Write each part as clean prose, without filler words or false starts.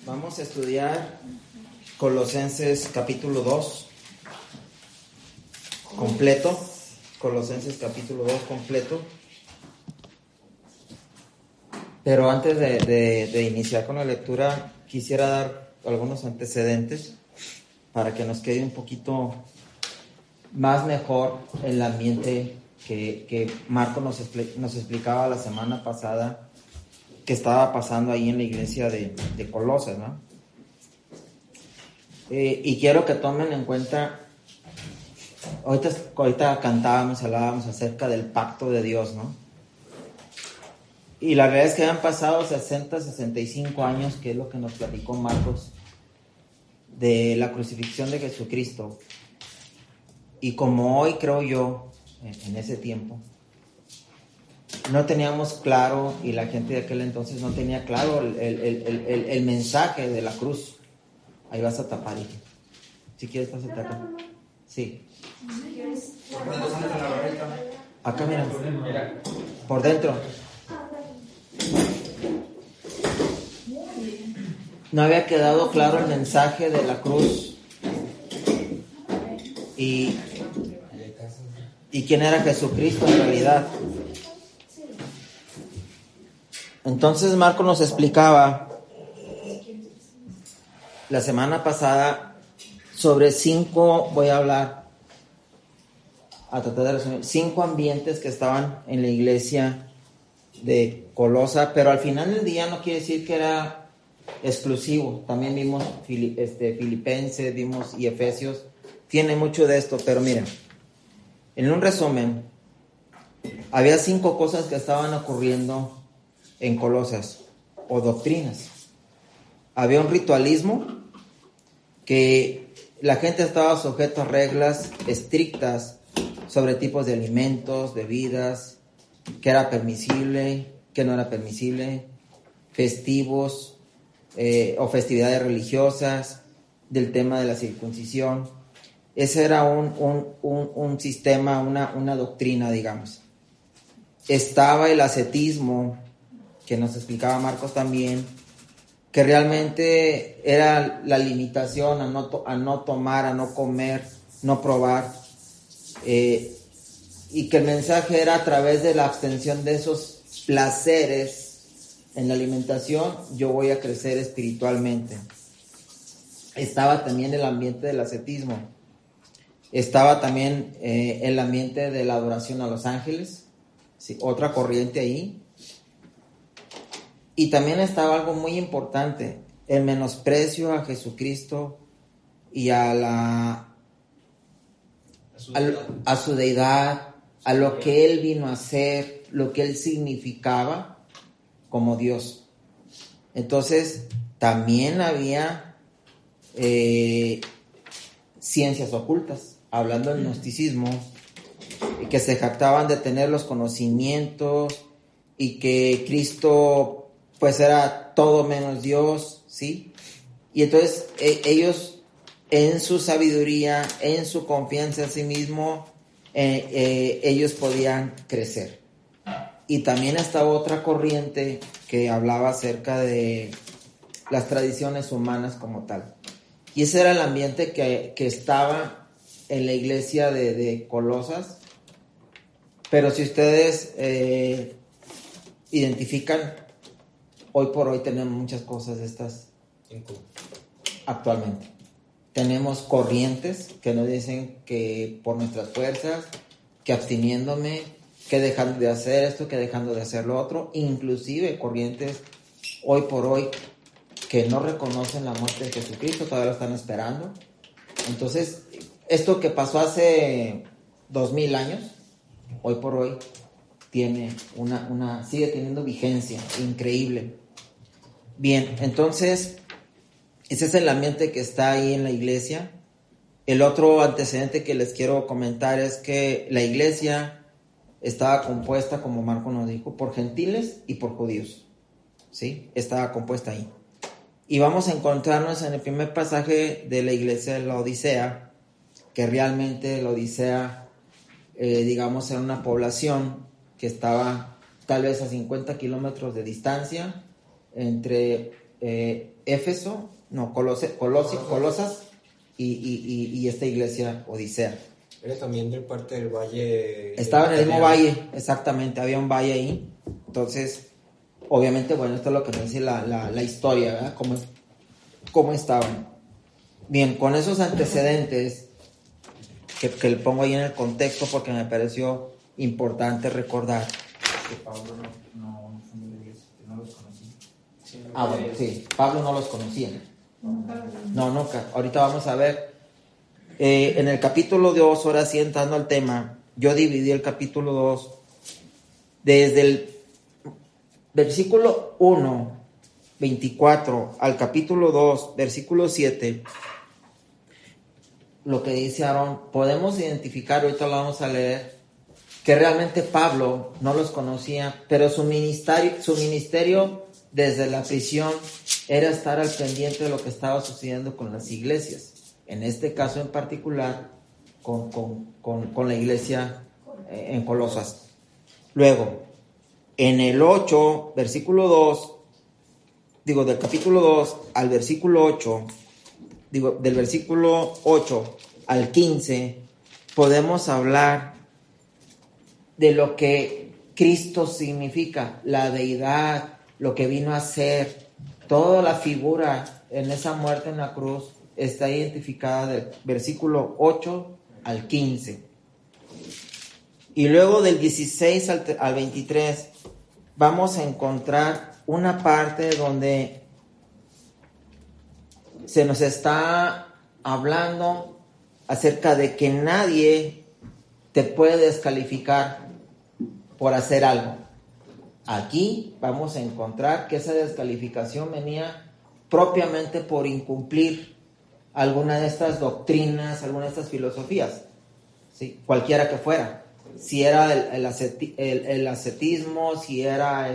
Vamos a estudiar Colosenses capítulo 2 completo. Colosenses capítulo 2 completo. Pero antes de iniciar con la lectura, quisiera dar algunos antecedentes para que nos quede un poquito más mejor el ambiente que Marco nos explicaba la semana pasada que estaba pasando ahí en la iglesia de Colosas, ¿no? Y quiero que tomen en cuenta, ahorita cantábamos, hablábamos acerca del pacto de Dios, ¿no? Y la realidad es que han pasado 65 años, que es lo que nos platicó Marcos, de la crucifixión de Jesucristo. Y como hoy, creo yo, en ese tiempo, no teníamos claro, y la gente de aquel entonces no tenía claro el mensaje de la cruz. Ahí vas a tapar, hija. Si quieres, pásate acá. Sí. Acá, mira. Por dentro. No había quedado claro el mensaje de la cruz. Y quién era Jesucristo en realidad. Entonces Marco nos explicaba la semana pasada sobre voy a hablar, a tratar de resumir, 5 ambientes que estaban en la iglesia de Colosa, pero al final del día no quiere decir que era exclusivo. También vimos Filipenses, vimos y Efesios, tiene mucho de esto, pero miren, en un resumen, había 5 cosas que estaban ocurriendo en Colosas, o doctrinas. Había un ritualismo, que la gente estaba sujeta a reglas estrictas sobre tipos de alimentos, bebidas, qué era permisible, qué no era permisible, festivos o festividades religiosas, del tema de la circuncisión. Ese era un sistema, una doctrina, digamos. Estaba el ascetismo, que nos explicaba Marcos también, que realmente era la limitación a no tomar, a no comer, no probar, y que el mensaje era a través de la abstención de esos placeres en la alimentación, yo voy a crecer espiritualmente. Estaba también el ambiente del ascetismo, estaba también el ambiente de la adoración a los ángeles, ¿sí? Otra corriente ahí. Y también estaba algo muy importante, el menosprecio a Jesucristo y a su deidad, a lo que Él vino a hacer, lo que Él significaba como Dios. Entonces, también había ciencias ocultas, hablando del gnosticismo, que se jactaban de tener los conocimientos y que Cristo pues era todo menos Dios, ¿sí? Y entonces ellos, en su sabiduría, en su confianza en sí mismo, ellos podían crecer. Y también estaba otra corriente que hablaba acerca de las tradiciones humanas como tal. Y ese era el ambiente que estaba en la iglesia de Colosas. Pero si ustedes identifican, hoy por hoy tenemos muchas cosas de estas actualmente. Tenemos corrientes que nos dicen que por nuestras fuerzas, que absteniéndome, que dejando de hacer esto, que dejando de hacer lo otro. Inclusive corrientes hoy por hoy que no reconocen la muerte de Jesucristo, todavía lo están esperando. Entonces, esto que pasó hace 2000 años, hoy por hoy tiene sigue teniendo vigencia increíble. Bien, entonces ese es el ambiente que está ahí en la iglesia. El otro antecedente que les quiero comentar es que la iglesia estaba compuesta, como Marco nos dijo, por gentiles y por judíos, ¿sí? Estaba compuesta ahí. Y vamos a encontrarnos en el primer pasaje de la iglesia de la Odisea, que realmente la Odisea, digamos, era una población que estaba tal vez a 50 kilómetros de distancia entre Éfeso, no, Colosas y esta iglesia Odisea. Era también de parte del valle. Estaba en el mismo valle, exactamente, había un valle ahí. Entonces, obviamente, bueno, esto es lo que me dice la historia, ¿verdad? Cómo estaban. Bien, con esos antecedentes que le pongo ahí en el contexto porque me pareció importante recordar que Pablo no los conocía. Sí, bueno, sí, Pablo no los conocía. No, nunca. Ahorita vamos a ver. En el capítulo 2, ahora sí entrando al tema, yo dividí el capítulo 2 desde el versículo 1, 24, al capítulo 2, versículo 7. Lo que dice Aarón, podemos identificar, ahorita lo vamos a leer, que realmente Pablo no los conocía, pero su ministerio desde la prisión era estar al pendiente de lo que estaba sucediendo con las iglesias. En este caso en particular, con la iglesia en Colosas. Luego, en el 8, versículo 2, del capítulo 2 al versículo 8, del versículo 8 al 15, podemos hablar de lo que Cristo significa, la deidad, lo que vino a ser, toda la figura en esa muerte en la cruz está identificada del versículo 8 al 15. Y luego del 16 al 23 vamos a encontrar una parte donde se nos está hablando acerca de que nadie te puede descalificar por hacer algo. Aquí vamos a encontrar que esa descalificación venía propiamente por incumplir alguna de estas doctrinas, alguna de estas filosofías, ¿sí? Cualquiera que fuera. Si era el ascetismo, si era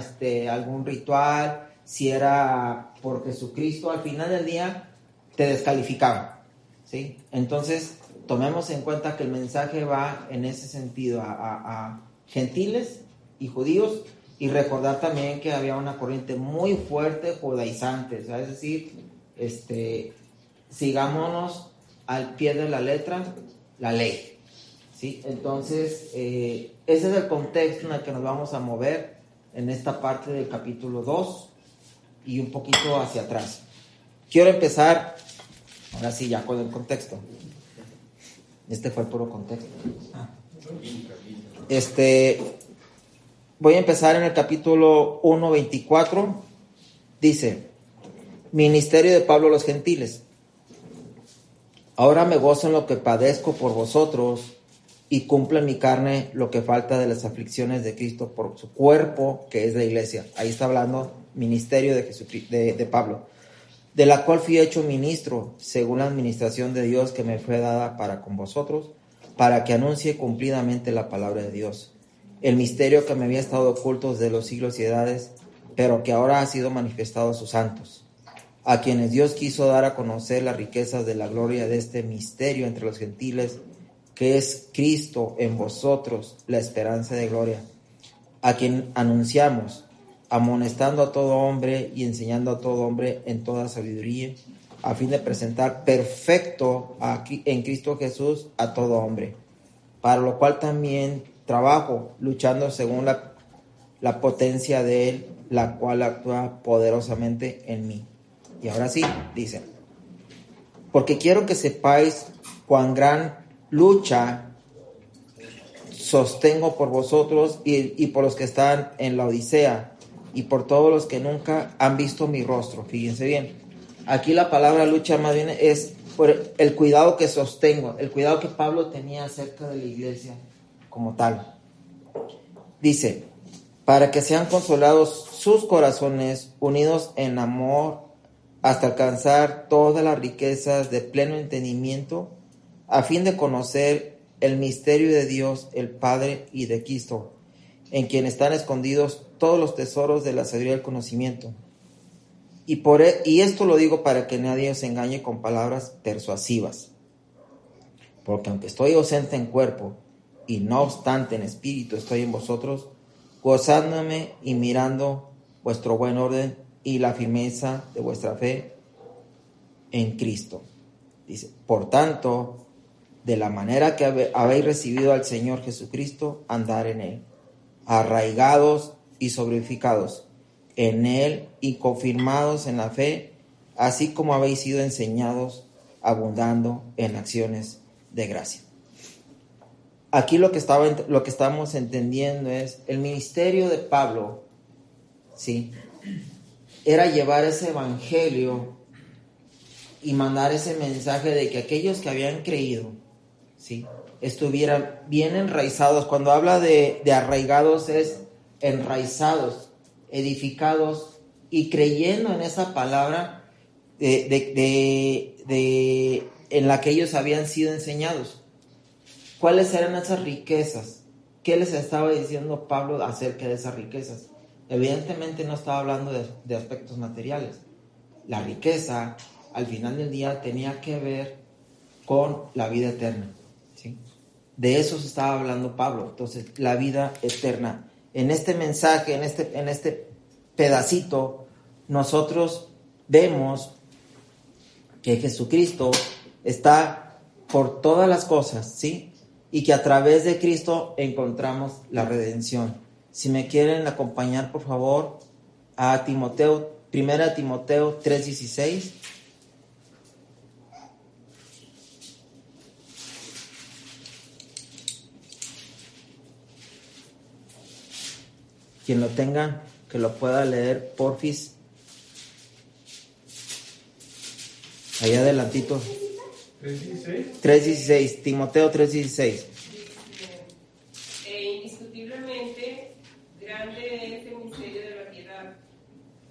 algún ritual, si era por Jesucristo, al final del día te descalificaba, ¿sí? Entonces, tomemos en cuenta que el mensaje va en ese sentido a gentiles y judíos, y recordar también que había una corriente muy fuerte judaizante, ¿sabes? Es decir, sigámonos al pie de la letra la ley, ¿sí? Entonces, ese es el contexto en el que nos vamos a mover en esta parte del capítulo 2 y un poquito hacia atrás. Quiero empezar, ahora sí, ya con el contexto. Fue el puro contexto. Voy a empezar en el capítulo 1, 24. Dice, ministerio de Pablo a los gentiles. Ahora me gozo en lo que padezco por vosotros y cumplo en mi carne lo que falta de las aflicciones de Cristo por su cuerpo, que es la iglesia. Ahí está hablando ministerio de Jesucristo, de Pablo, de la cual fui hecho ministro según la administración de Dios que me fue dada para con vosotros, para que anuncie cumplidamente la palabra de Dios, el misterio que me había estado oculto desde los siglos y edades, pero que ahora ha sido manifestado a sus santos, a quienes Dios quiso dar a conocer las riquezas de la gloria de este misterio entre los gentiles, que es Cristo en vosotros, la esperanza de gloria, a quien anunciamos, amonestando a todo hombre y enseñando a todo hombre en toda sabiduría, a fin de presentar perfecto en Cristo Jesús a todo hombre, para lo cual también trabajo, luchando según la potencia de Él, la cual actúa poderosamente en mí. Y ahora sí, dice, porque quiero que sepáis cuán gran lucha sostengo por vosotros y por los que están en la Odisea, y por todos los que nunca han visto mi rostro. Fíjense bien, aquí la palabra lucha más bien es por el cuidado que sostengo, el cuidado que Pablo tenía acerca de la iglesia como tal. Dice, para que sean consolados sus corazones, unidos en amor, hasta alcanzar todas las riquezas de pleno entendimiento, a fin de conocer el misterio de Dios, el Padre, y de Cristo, en quien están escondidos todos los tesoros de la sabiduría y el conocimiento. Y esto lo digo para que nadie os engañe con palabras persuasivas. Porque aunque estoy ausente en cuerpo, y no obstante en espíritu estoy en vosotros, gozándome y mirando vuestro buen orden y la firmeza de vuestra fe en Cristo. Dice, por tanto, de la manera que habéis recibido al Señor Jesucristo, andar en Él, arraigados y sobreedificados en Él y confirmados en la fe, así como habéis sido enseñados, abundando en acciones de gracia. Aquí lo que estamos entendiendo es el ministerio de Pablo, ¿sí? Era llevar ese evangelio y mandar ese mensaje de que aquellos que habían creído, ¿sí?, estuvieran bien enraizados. Cuando habla de arraigados es enraizados, edificados y creyendo en esa palabra en la que ellos habían sido enseñados. ¿Cuáles eran esas riquezas? ¿Qué les estaba diciendo Pablo acerca de esas riquezas? Evidentemente no estaba hablando de aspectos materiales. La riqueza, al final del día, tenía que ver con la vida eterna, ¿sí? De eso se estaba hablando Pablo. Entonces, la vida eterna. En este mensaje, en este pedacito, nosotros vemos que Jesucristo está por todas las cosas, ¿sí? Y que a través de Cristo encontramos la redención. Si me quieren acompañar, por favor, a Timoteo, 1 Timoteo 3:16. Quien lo tenga, que lo pueda leer, porfis. Allá adelantito. 3:16, Timoteo 3:16. Indiscutiblemente, grande es el misterio de la piedad.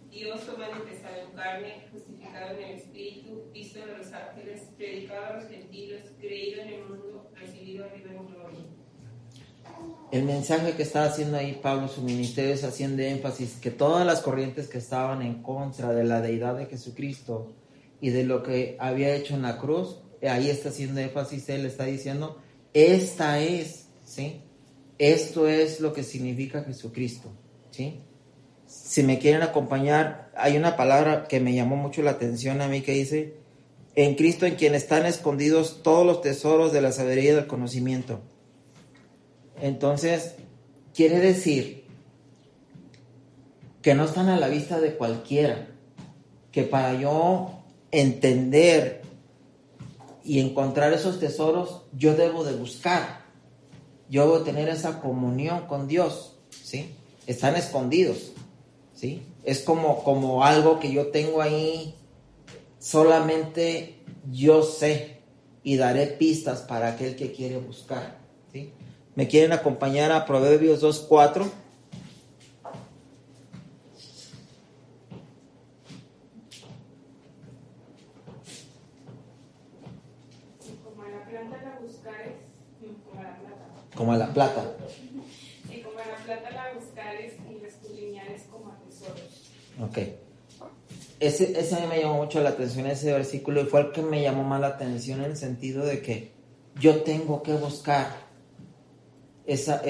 Dios fue manifestado en carne, justificado en el Espíritu, visto de los ángeles, predicado a los gentiles, creído en el mundo, recibido arriba en gloria. El mensaje que está haciendo ahí Pablo, su ministerio, es haciendo énfasis que todas las corrientes que estaban en contra de la deidad de Jesucristo y de lo que había hecho en la cruz, ahí está haciendo énfasis. Él está diciendo, esta es, ¿sí? Esto es lo que significa Jesucristo, ¿sí? Si me quieren acompañar, hay una palabra que me llamó mucho la atención a mí que dice, en Cristo en quien están escondidos todos los tesoros de la sabiduría y del conocimiento. Entonces, quiere decir que no están a la vista de cualquiera, que para yo entender y encontrar esos tesoros, yo debo de buscar, yo debo tener esa comunión con Dios, ¿sí? Están escondidos, ¿sí? Es como algo que yo tengo ahí, solamente yo sé, y daré pistas para aquel que quiere buscar, ¿sí? ¿Me quieren acompañar a Proverbios 2:4? Como a la plata la buscares, como a la plata. Como a la plata. Y como a la plata la buscares y la escudriñares como a tesoros. Ok. Ese a mí me llamó mucho la atención, ese versículo, y fue el que me llamó más la atención en el sentido de que yo tengo que buscar esa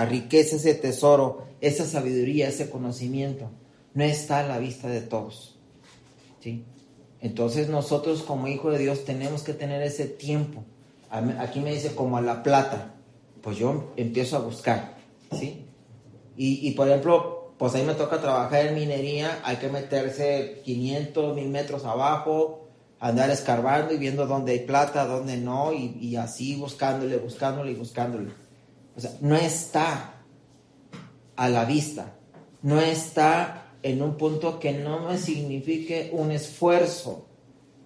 riqueza, ese tesoro, esa sabiduría, ese conocimiento. No está a la vista de todos, ¿sí? Entonces nosotros como hijos de Dios tenemos que tener ese tiempo. Aquí me dice como a la plata, pues yo empiezo a buscar, ¿sí? Y por ejemplo, pues ahí me toca trabajar en minería, hay que meterse 500, 1000 metros abajo, andar escarbando y viendo dónde hay plata, dónde no, y así buscándole. O sea, no está a la vista, no está en un punto que no me signifique un esfuerzo.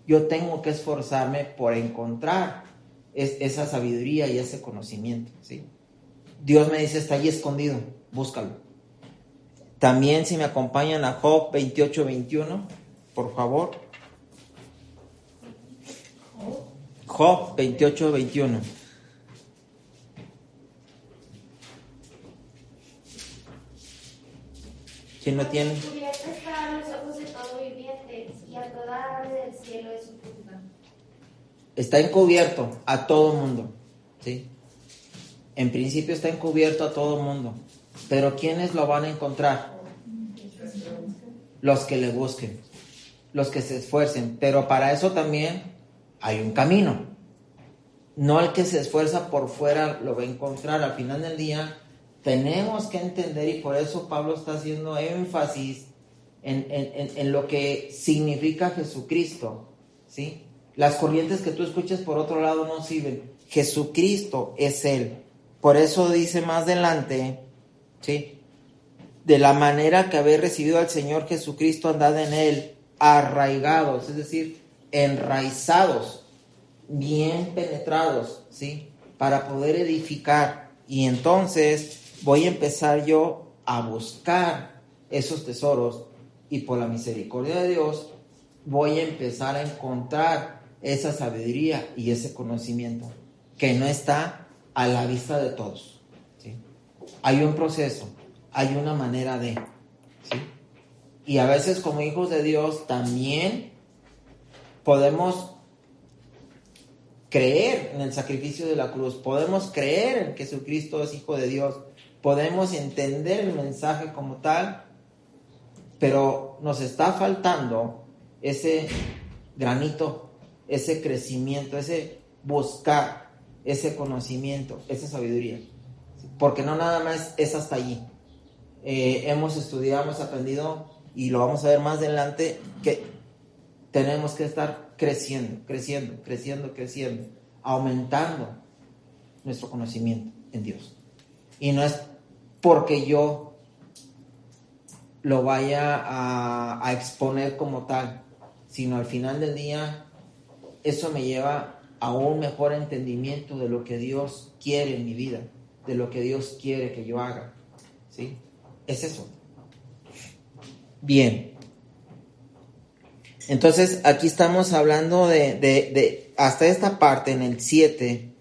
Yo tengo que esforzarme por encontrar esa sabiduría y ese conocimiento, ¿sí? Dios me dice, está ahí escondido, búscalo. También si me acompañan a Job 28:21, por favor. Job 28:21. ¿Quién lo tiene? Cubiertos están los ojos de todo viviente, y a toda ave del cielo es su tumba. Está encubierto a todo mundo, ¿sí? En principio está encubierto a todo mundo. Pero ¿quiénes lo van a encontrar? los que le busquen, los que se esfuercen. Pero para eso también hay un camino. No el que se esfuerza por fuera lo va a encontrar. Al final del día tenemos que entender, y por eso Pablo está haciendo énfasis en lo que significa Jesucristo, ¿sí? Las corrientes que tú escuches por otro lado no sirven. Jesucristo es Él. Por eso dice más adelante, ¿sí? De la manera que habéis recibido al Señor Jesucristo, andad en Él, arraigados, es decir, enraizados, bien penetrados, ¿sí? Para poder edificar. Y entonces voy a empezar yo a buscar esos tesoros, y por la misericordia de Dios voy a empezar a encontrar esa sabiduría y ese conocimiento que no está a la vista de todos, ¿sí? Hay un proceso, hay una manera de, ¿sí? Y a veces como hijos de Dios también podemos creer en el sacrificio de la cruz, podemos creer en que Jesucristo es Hijo de Dios, podemos entender el mensaje como tal, pero nos está faltando ese granito, ese crecimiento, ese buscar, ese conocimiento, esa sabiduría, porque no nada más es hasta allí. Hemos estudiado, hemos aprendido, y lo vamos a ver más adelante, que tenemos que estar creciendo, aumentando nuestro conocimiento en Dios. Y no es porque yo lo vaya a exponer como tal, sino al final del día eso me lleva a un mejor entendimiento de lo que Dios quiere en mi vida, de lo que Dios quiere que yo haga, ¿sí? Es eso. Bien. Entonces aquí estamos hablando de hasta esta parte, en el 7,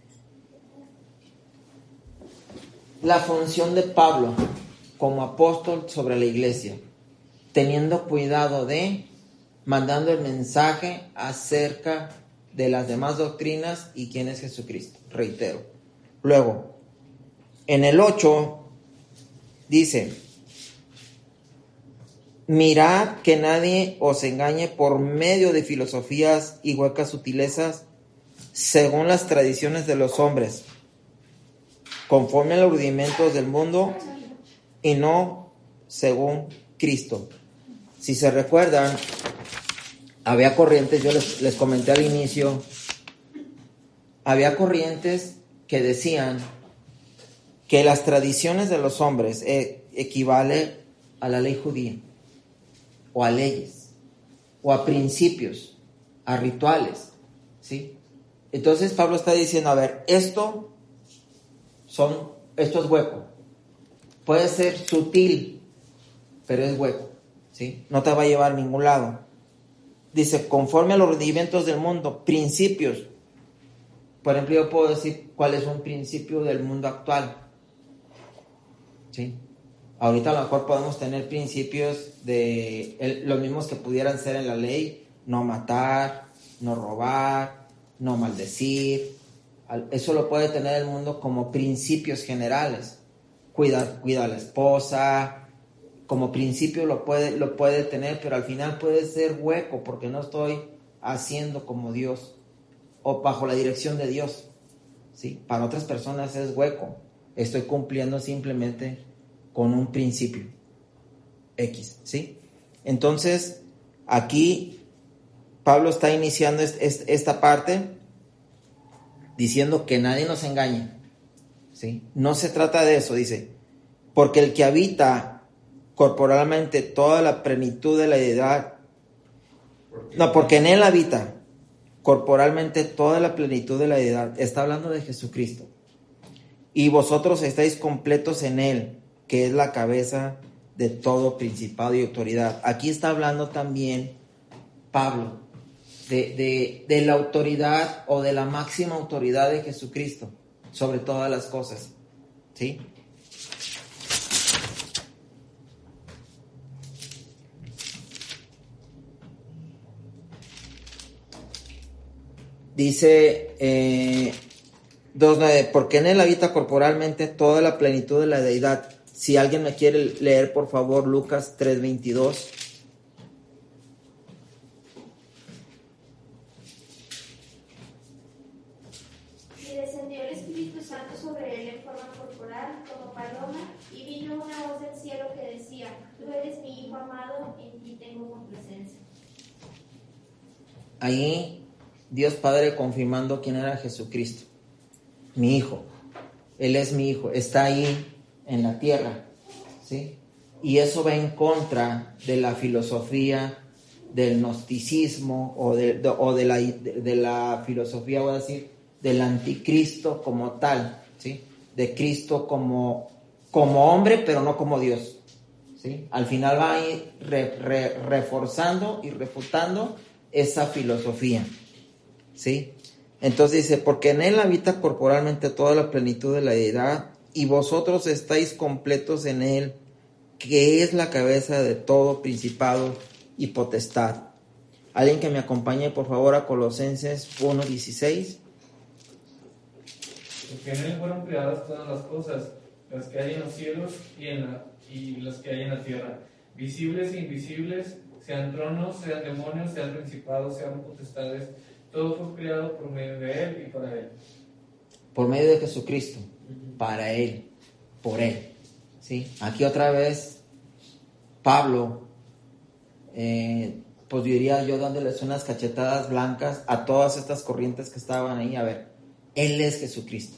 la función de Pablo como apóstol sobre la iglesia, teniendo cuidado mandando el mensaje acerca de las demás doctrinas y quién es Jesucristo, reitero. Luego, en el 8 dice: mirad que nadie os engañe por medio de filosofías y huecas sutilezas, según las tradiciones de los hombres, conforme a los rudimentos del mundo, y no según Cristo. Si se recuerdan, había corrientes, yo les comenté al inicio, había corrientes que decían que las tradiciones de los hombres equivale a la ley judía, o a leyes, o a principios, a rituales, ¿sí? Entonces Pablo está diciendo, a ver, esto es hueco. Puede ser sutil, pero es hueco, ¿sí? No te va a llevar a ningún lado. Dice, conforme a los rudimentos del mundo, principios. Por ejemplo, yo puedo decir cuál es un principio del mundo actual, ¿sí? Ahorita a lo mejor podemos tener principios de los mismos que pudieran ser en la ley: no matar, no robar, no maldecir. Eso lo puede tener el mundo como principios generales. Cuida a la esposa, como principio lo puede tener, pero al final puede ser hueco porque no estoy haciendo como Dios o bajo la dirección de Dios, ¿sí? Para otras personas es hueco. Estoy cumpliendo simplemente con un principio X, ¿sí? Entonces, aquí Pablo está iniciando esta parte diciendo que nadie nos engañe, ¿sí? No se trata de eso, dice, porque el que habita corporalmente toda la plenitud de la deidad, porque en él habita corporalmente toda la plenitud de la deidad, está hablando de Jesucristo, y vosotros estáis completos en él, que es la cabeza de todo principado y autoridad. Aquí está hablando también Pablo de la autoridad o de la máxima autoridad de Jesucristo sobre todas las cosas, ¿sí? Dice 2:9, porque en él habita corporalmente toda la plenitud de la deidad. Si alguien me quiere leer, por favor, Lucas 3:22. presencia. Ahí Dios Padre confirmando quién era Jesucristo. Mi hijo. Él es mi hijo. Está ahí en la tierra. ¿Sí? Y eso va en contra de la filosofía del gnosticismo o de la filosofía, voy a decir, del anticristo como tal, ¿sí? De Cristo como hombre, pero no como Dios, ¿sí? Al final va a ir reforzando y refutando esa filosofía, ¿sí? Entonces dice, porque en él habita corporalmente toda la plenitud de la deidad, y vosotros estáis completos en él, que es la cabeza de todo principado y potestad. Alguien que me acompañe por favor a Colosenses 1:16. Porque en él fueron creadas todas las cosas, las que hay en los cielos y las que hay en la tierra, visibles e invisibles, sean tronos, sean demonios, sean principados, sean potestades, todo fue creado por medio de él y para él. Por medio de Jesucristo, para él, por él. ¿Sí? Aquí otra vez Pablo, pues diría yo dándoles unas cachetadas blancas a todas estas corrientes que estaban ahí. A ver, él es Jesucristo,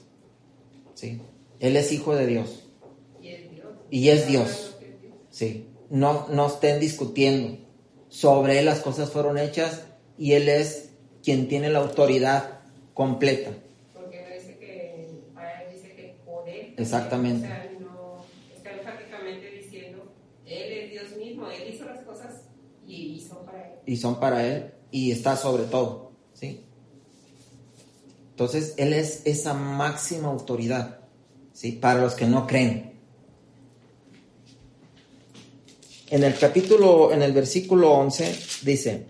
¿sí? Él es hijo de Dios y es Dios, ¿sí? No estén discutiendo sobre él, las cosas fueron hechas y él es quien tiene la autoridad completa. Porque no dice que para él, dice que por él. Exactamente. O sea, no está enfáticamente diciendo, él es Dios mismo, él hizo las cosas y son para él. Y son para él y está sobre todo, ¿sí? Entonces, él es esa máxima autoridad, ¿sí? Para los que no creen. En el versículo 11 dice,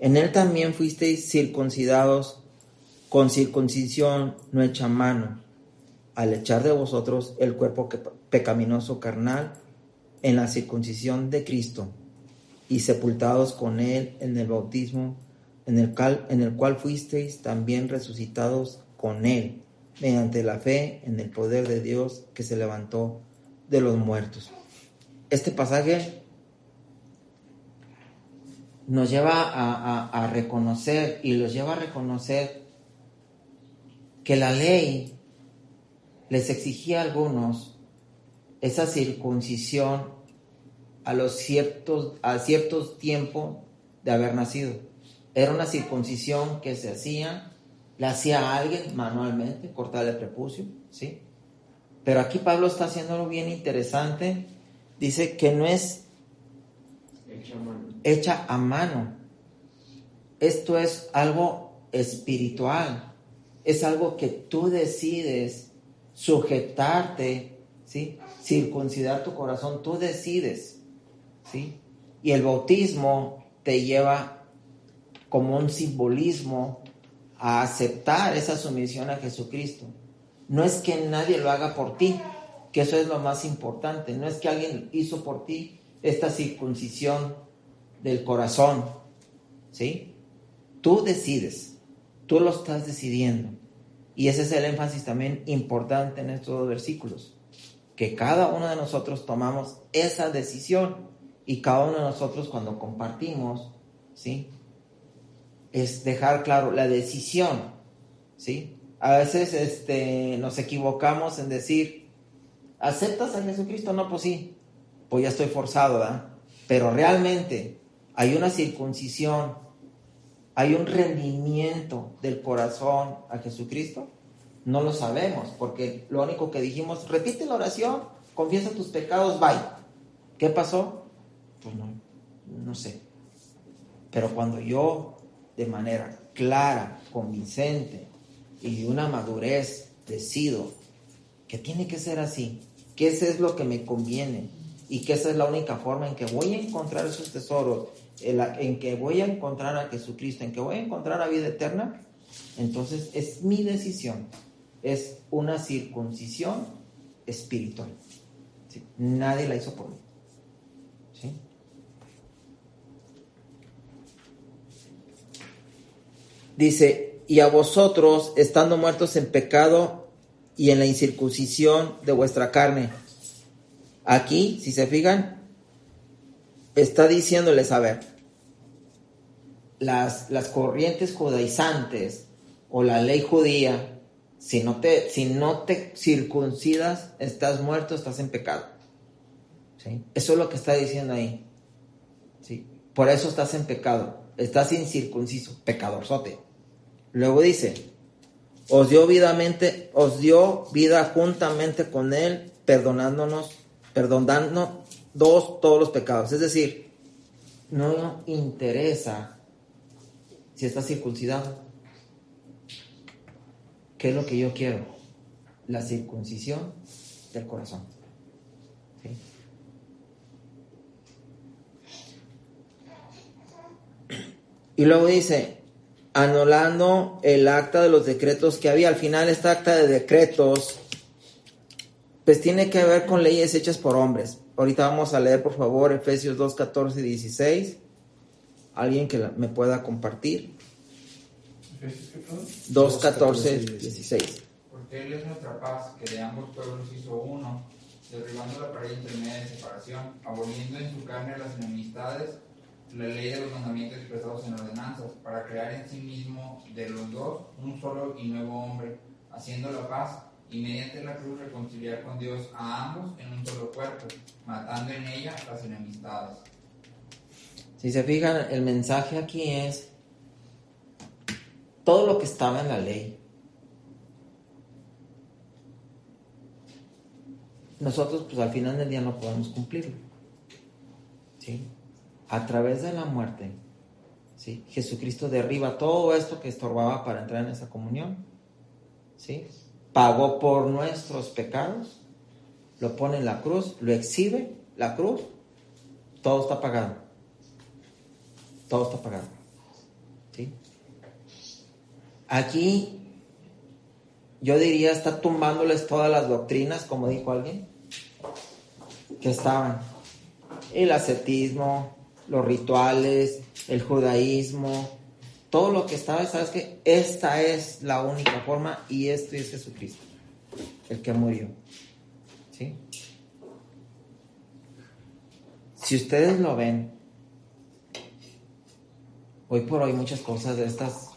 en él también fuisteis circuncidados con circuncisión no hecha a mano, al echar de vosotros el cuerpo pecaminoso carnal en la circuncisión de Cristo, y sepultados con él en el bautismo, en el cual fuisteis también resucitados con él, mediante la fe en el poder de Dios que se levantó de los muertos. Este pasaje nos lleva a reconocer, y los lleva a reconocer que la ley les exigía a algunos esa circuncisión a ciertos tiempos de haber nacido. Era una circuncisión que se hacía, la hacía alguien manualmente, cortarle el prepucio, ¿sí? Pero aquí Pablo está haciendo algo bien interesante. Dice que no es hecha a mano. Esto es algo espiritual. Es algo que tú decides sujetarte, ¿sí? Circuncidar tu corazón, tú decides, ¿sí? Y el bautismo te lleva como un simbolismo a aceptar esa sumisión a Jesucristo. No es que nadie lo haga por ti, que eso es lo más importante. No es que alguien hizo por ti esta circuncisión del corazón, ¿sí? Tú decides, tú lo estás decidiendo. Y ese es el énfasis también importante en estos dos versículos, que cada uno de nosotros tomamos esa decisión, y cada uno de nosotros cuando compartimos, ¿sí? Es dejar claro la decisión, ¿sí? A veces nos equivocamos en decir, ¿aceptas a Jesucristo? No, pues sí, pues ya estoy forzado, ¿verdad? Pero realmente hay una circuncisión, hay un rendimiento del corazón a Jesucristo. No lo sabemos, porque lo único que dijimos, repite la oración, confiesa tus pecados, bye. ¿Qué pasó? Pues no sé. Pero cuando yo, de manera clara, convincente y de una madurez, decido que tiene que ser así, que eso es lo que me conviene y que esa es la única forma en que voy a encontrar esos tesoros, en que voy a encontrar a Jesucristo, en que voy a encontrar la vida eterna, entonces es mi decisión, es una circuncisión espiritual, ¿sí? Nadie la hizo por mí, ¿sí? Dice, y a vosotros, estando muertos en pecado y en la incircuncisión de vuestra carne. Aquí, si se fijan, está diciéndoles, a ver, las corrientes judaizantes o la ley judía, si no te circuncidas, estás muerto, estás en pecado. ¿Sí? Eso es lo que está diciendo ahí. ¿Sí? Por eso estás en pecado, estás incircunciso, pecadorzote. Luego dice, os dio vida juntamente con él, perdonando todos los pecados. Es decir, no interesa si estás circuncidado. ¿Qué es lo que yo quiero? La circuncisión del corazón. ¿Sí? Y luego dice, anulando el acta de los decretos que había. Al final, esta acta de decretos, pues tiene que ver con leyes hechas por hombres. Ahorita vamos a leer, por favor, Efesios 2, 14 y 16. Alguien que me pueda compartir. ¿Efesios qué, perdón? 2, 14 y 16. Porque Él es nuestra paz, que de ambos pueblos hizo uno, derribando la pared intermedia de separación, aboliendo en su carne las enemistades, la ley de los mandamientos expresados en ordenanzas, para crear en sí mismo de los dos un solo y nuevo hombre, haciendo la paz, y mediante la cruz reconciliar con Dios a ambos en un solo cuerpo, matando en ella las enemistades. Si se fijan, el mensaje aquí es todo lo que estaba en la ley. Nosotros, pues al final del día no podemos cumplirlo. ¿Sí? A través de la muerte, ¿sí? Jesucristo derriba todo esto que estorbaba para entrar en esa comunión. ¿Sí? Pagó por nuestros pecados, lo pone en la cruz, lo exhibe, la cruz, todo está pagado. Todo está pagado. ¿Sí? Aquí, yo diría, está tumbándoles todas las doctrinas, como dijo alguien, que estaban. El ascetismo, los rituales, el judaísmo, todo lo que estaba, ¿sabes qué? Esta es la única forma y esto es Jesucristo, el que murió. ¿Sí? Si ustedes lo ven, hoy por hoy muchas cosas de estas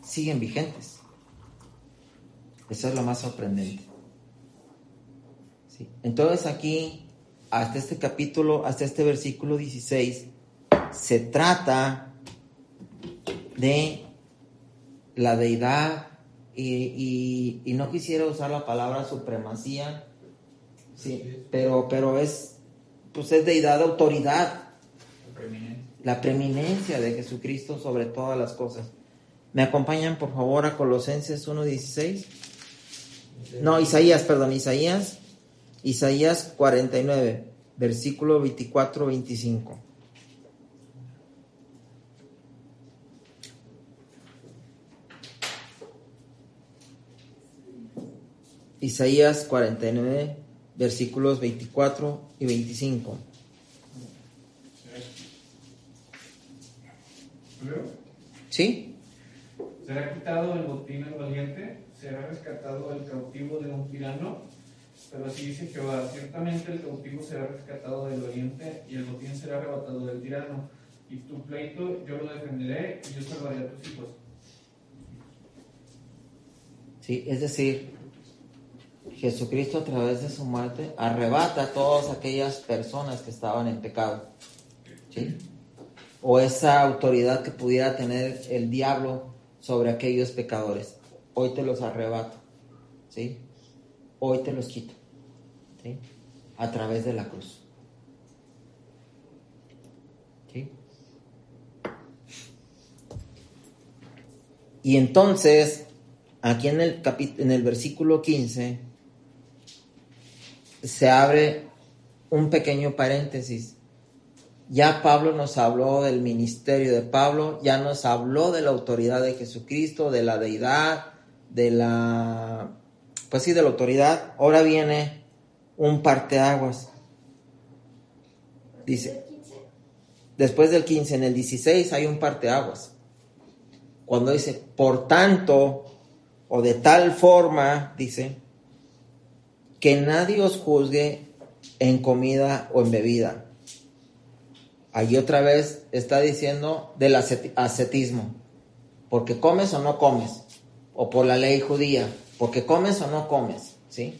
siguen vigentes. Eso es lo más sorprendente. ¿Sí? Entonces aquí, hasta este capítulo, hasta este versículo 16, se trata de la deidad y no quisiera usar la palabra supremacía, sí, pero es, pues es deidad, autoridad, la preeminencia de Jesucristo sobre todas las cosas. ¿Me acompañan por favor a Colosenses 1:16? No, Isaías 49, versículo 24-25. Isaías 49, versículos 24 y 25. ¿Sí? Será quitado el botín al valiente, será rescatado el cautivo de un tirano, pero así dice Jehová, ciertamente el cautivo será rescatado del oriente y el botín será arrebatado del tirano, y tu pleito yo lo defenderé y yo salvaré a tus hijos. Sí, es decir, Jesucristo a través de su muerte arrebata a todas aquellas personas que estaban en pecado. ¿Sí? O esa autoridad que pudiera tener el diablo sobre aquellos pecadores. Hoy te los arrebato. ¿Sí? Hoy te los quito. ¿Sí? A través de la cruz. ¿Sí? Y entonces, aquí en el versículo 15, se abre un pequeño paréntesis. Ya Pablo nos habló del ministerio de Pablo, ya nos habló de la autoridad de Jesucristo, de la deidad, de la autoridad. Ahora viene un parteaguas. Dice, después del 15, en el 16 hay un parteaguas. Cuando dice, por tanto, o de tal forma, dice, que nadie os juzgue en comida o en bebida, Ahí otra vez está diciendo del ascetismo. Porque comes o no comes. O por la ley judía. Porque comes o no comes. ¿Sí?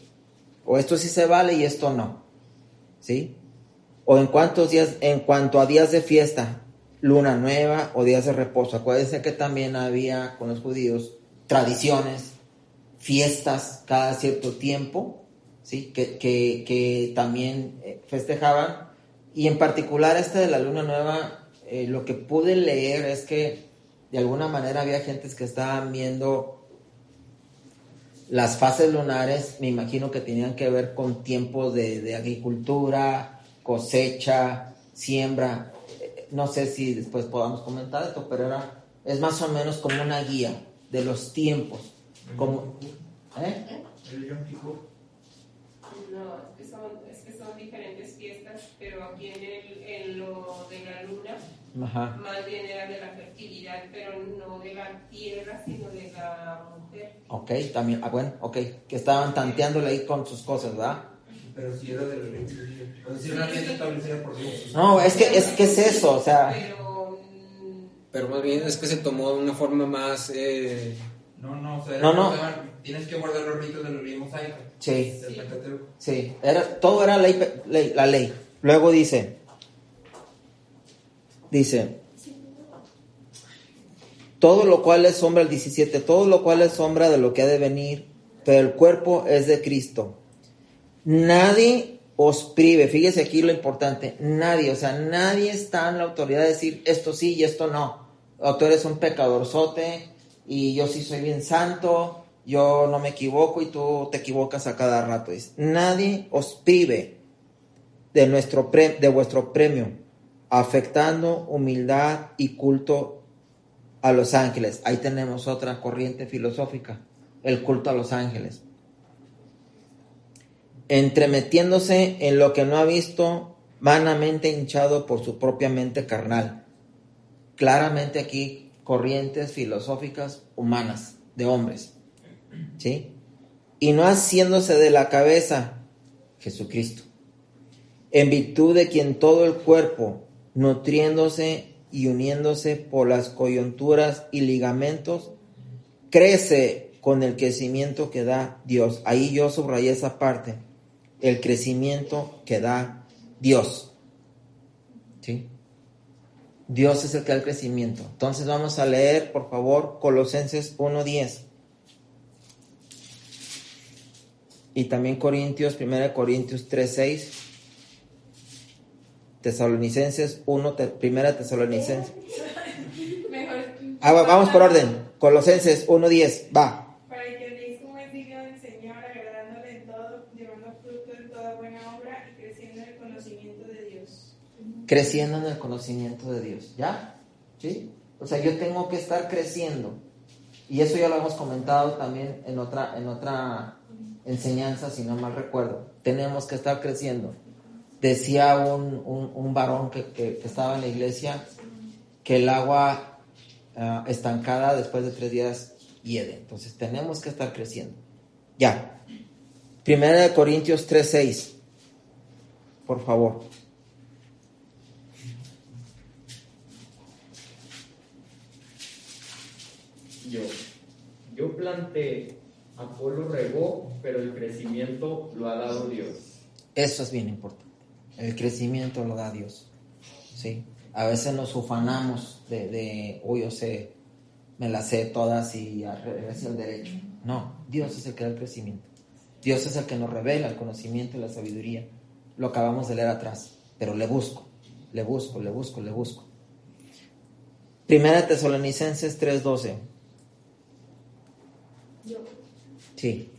O esto sí se vale y esto no. ¿Sí? O en cuanto a días de fiesta, luna nueva o días de reposo. Acuérdense que también había con los judíos tradiciones, fiestas cada cierto tiempo, ¿sí? que también festejaban. Y en particular de la luna nueva, lo que pude leer es que de alguna manera había gentes que estaban viendo las fases lunares, me imagino que tenían que ver con tiempos de agricultura, cosecha, siembra. No sé si después podamos comentar esto, pero es más o menos como una guía de los tiempos. Como, El Yom Kippur. No, es que son diferentes fiestas, pero aquí en lo de la luna, Ajá. más bien era de la fertilidad, pero no de la tierra, sino de la mujer. Ok, también, bueno, ok, que estaban tanteándole ahí con sus cosas, ¿verdad? Pero si era de la ley. O sea, si era una fiesta establecida por Dios. No, es que es eso, o sea, Pero más bien es que se tomó de una forma más... No, o sea, No. tienes que guardar los ritos de la ley mosaica. sí, Del Pentateuco. sí, todo era la ley. Luego dice, todo lo cual es sombra, el 17, todo lo cual es sombra de lo que ha de venir, pero el cuerpo es de Cristo. Nadie os prive, fíjese aquí lo importante, nadie, o sea, nadie está en la autoridad de decir esto sí y esto no. O tú eres un pecadorzote y yo sí soy bien santo, yo no me equivoco y tú te equivocas a cada rato. Nadie os prive de vuestro premio, afectando humildad y culto a los ángeles. Ahí tenemos otra corriente filosófica, el culto a los ángeles. Entremetiéndose en lo que no ha visto, vanamente hinchado por su propia mente carnal. Claramente aquí corrientes filosóficas humanas, de hombres, ¿sí? Y no haciéndose de la cabeza, Jesucristo, en virtud de quien todo el cuerpo, nutriéndose y uniéndose por las coyunturas y ligamentos, crece con el crecimiento que da Dios. Ahí yo subrayé esa parte, el crecimiento que da Dios. ¿Sí? Dios es el que da el crecimiento. Entonces vamos a leer, por favor, Colosenses 1:10. Y también 1 Corintios 3:6. Tesalonicenses 1, 1 Tesalonicenses. Vamos por orden. Colosenses 1:10. Va. Para que andéis como es digno del Señor, agradándole en todo, llevando fruto en toda buena obra y creciendo en el conocimiento de Dios. Creciendo en el conocimiento de Dios. ¿Ya? ¿Sí? O sea, yo tengo que estar creciendo. Y eso ya lo hemos comentado también en otra enseñanza, si no mal recuerdo. Tenemos que estar creciendo. Decía un varón que estaba en la iglesia que el agua estancada después de 3 días hiede. Entonces tenemos que estar creciendo. Ya. 1 Corintios 3:6. Por favor. Yo planté, Apolo regó, pero el crecimiento lo ha dado Dios. Eso es bien importante. El crecimiento lo da Dios. ¿Sí? A veces nos ufanamos uy, yo sé, me las sé todas y regreso al derecho. No, Dios es el que da el crecimiento. Dios es el que nos revela el conocimiento y la sabiduría. Lo acabamos de leer atrás, pero le busco. Primera Tesalonicenses 3:12. Yo. Sí.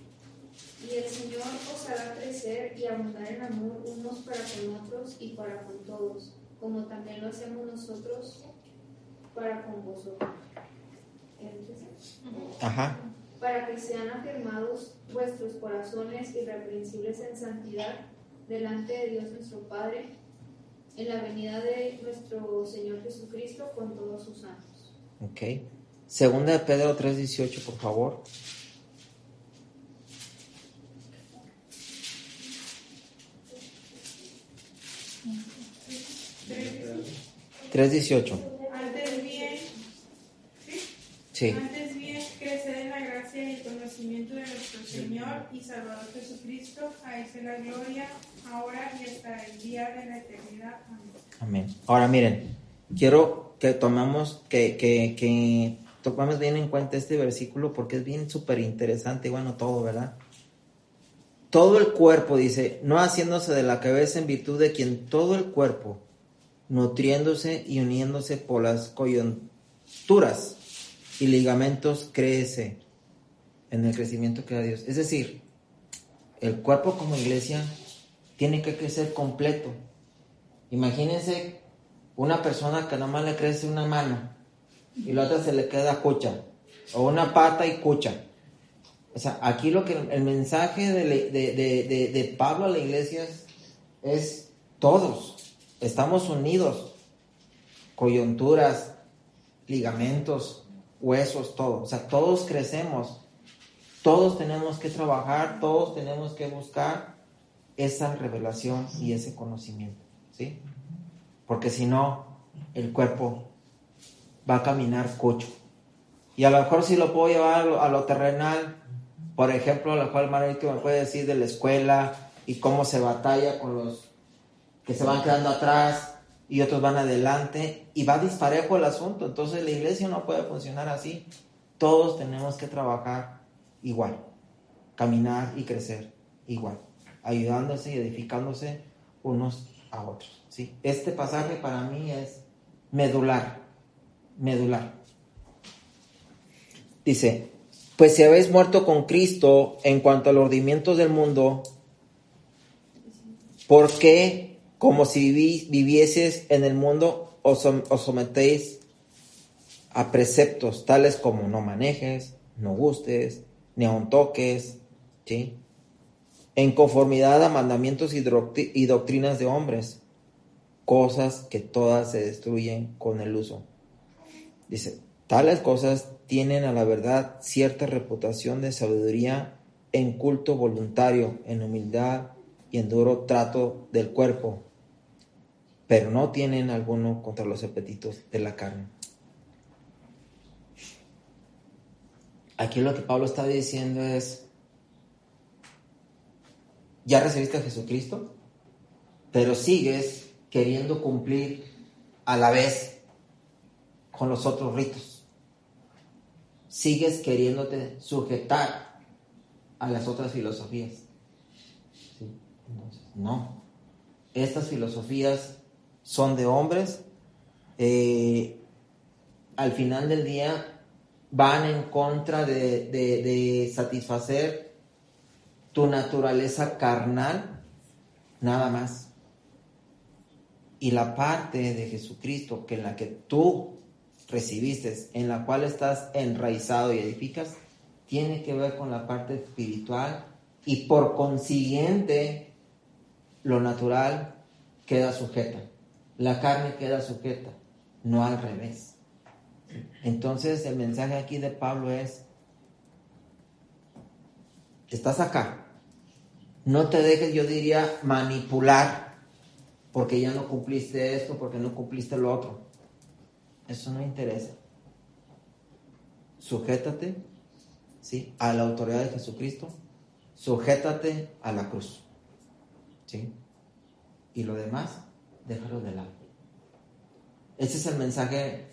Y el Señor os hará crecer y abundar en amor unos para con otros y para con todos, como también lo hacemos nosotros para con vosotros. Ajá. Para que sean afirmados vuestros corazones irreprensibles en santidad delante de Dios nuestro Padre, en la venida de nuestro Señor Jesucristo con todos sus santos. Ok. Segunda de Pedro 3:18, por favor. 3:18. Antes bien, Sí. antes bien, crecer en la gracia y el conocimiento de nuestro Señor y Salvador Jesucristo, a Él sea la gloria, ahora y hasta el día de la eternidad. Amén. Amén. Ahora miren, quiero que tomemos bien en cuenta este versículo porque es bien súper interesante, bueno, todo, ¿verdad? Todo el cuerpo, dice, no haciéndose de la cabeza en virtud de quien todo el cuerpo, nutriéndose y uniéndose por las coyunturas y ligamentos, crece en el crecimiento que da Dios. Es decir, el cuerpo como iglesia tiene que crecer completo. Imagínense una persona que nomás le crece una mano y la otra se le queda cucha, o una pata y cucha. O sea, aquí el mensaje de Pablo a la iglesia es todos estamos unidos, coyunturas, ligamentos, huesos, todo. O sea, todos crecemos, todos tenemos que trabajar, todos tenemos que buscar esa revelación y ese conocimiento, ¿sí? Porque si no, el cuerpo va a caminar cocho. Y a lo mejor si lo puedo llevar a lo terrenal, por ejemplo, a lo mejor el Marito me puede decir de la escuela y cómo se batalla con los que se van quedando atrás y otros van adelante y va disparejo el asunto. Entonces la iglesia no puede funcionar así. Todos tenemos que trabajar igual, caminar y crecer igual, ayudándose y edificándose unos a otros, ¿sí? Este pasaje para mí es medular. Dice, pues si habéis muerto con Cristo en cuanto a los rudimientos del mundo, ¿por qué, como si vivieses en el mundo, os sometéis a preceptos tales como no manejes, no gustes, ni aun toques, ¿sí? En conformidad a mandamientos y doctrinas de hombres, cosas que todas se destruyen con el uso? Dice, tales cosas tienen a la verdad cierta reputación de sabiduría en culto voluntario, en humildad y en duro trato del cuerpo, pero no tienen alguno contra los apetitos de la carne. Aquí lo que Pablo está diciendo es, ya recibiste a Jesucristo, pero sigues queriendo cumplir a la vez con los otros ritos. Sigues queriéndote sujetar a las otras filosofías. ¿Sí? Entonces, no. Estas filosofías son de hombres. Al final del día van en contra de satisfacer tu naturaleza carnal, nada más. Y la parte de Jesucristo que en la que tú recibiste, en la cual estás enraizado y edificas, tiene que ver con la parte espiritual y por consiguiente lo natural queda sujeta, la carne queda sujeta, no al revés. Entonces el mensaje aquí de Pablo es, estás acá, no te dejes, yo diría, manipular porque ya no cumpliste esto, porque no cumpliste lo otro. Eso no interesa. Sujétate, ¿sí?, a la autoridad de Jesucristo. Sujétate a la cruz, ¿sí? Y lo demás, déjalo de lado. Ese es el mensaje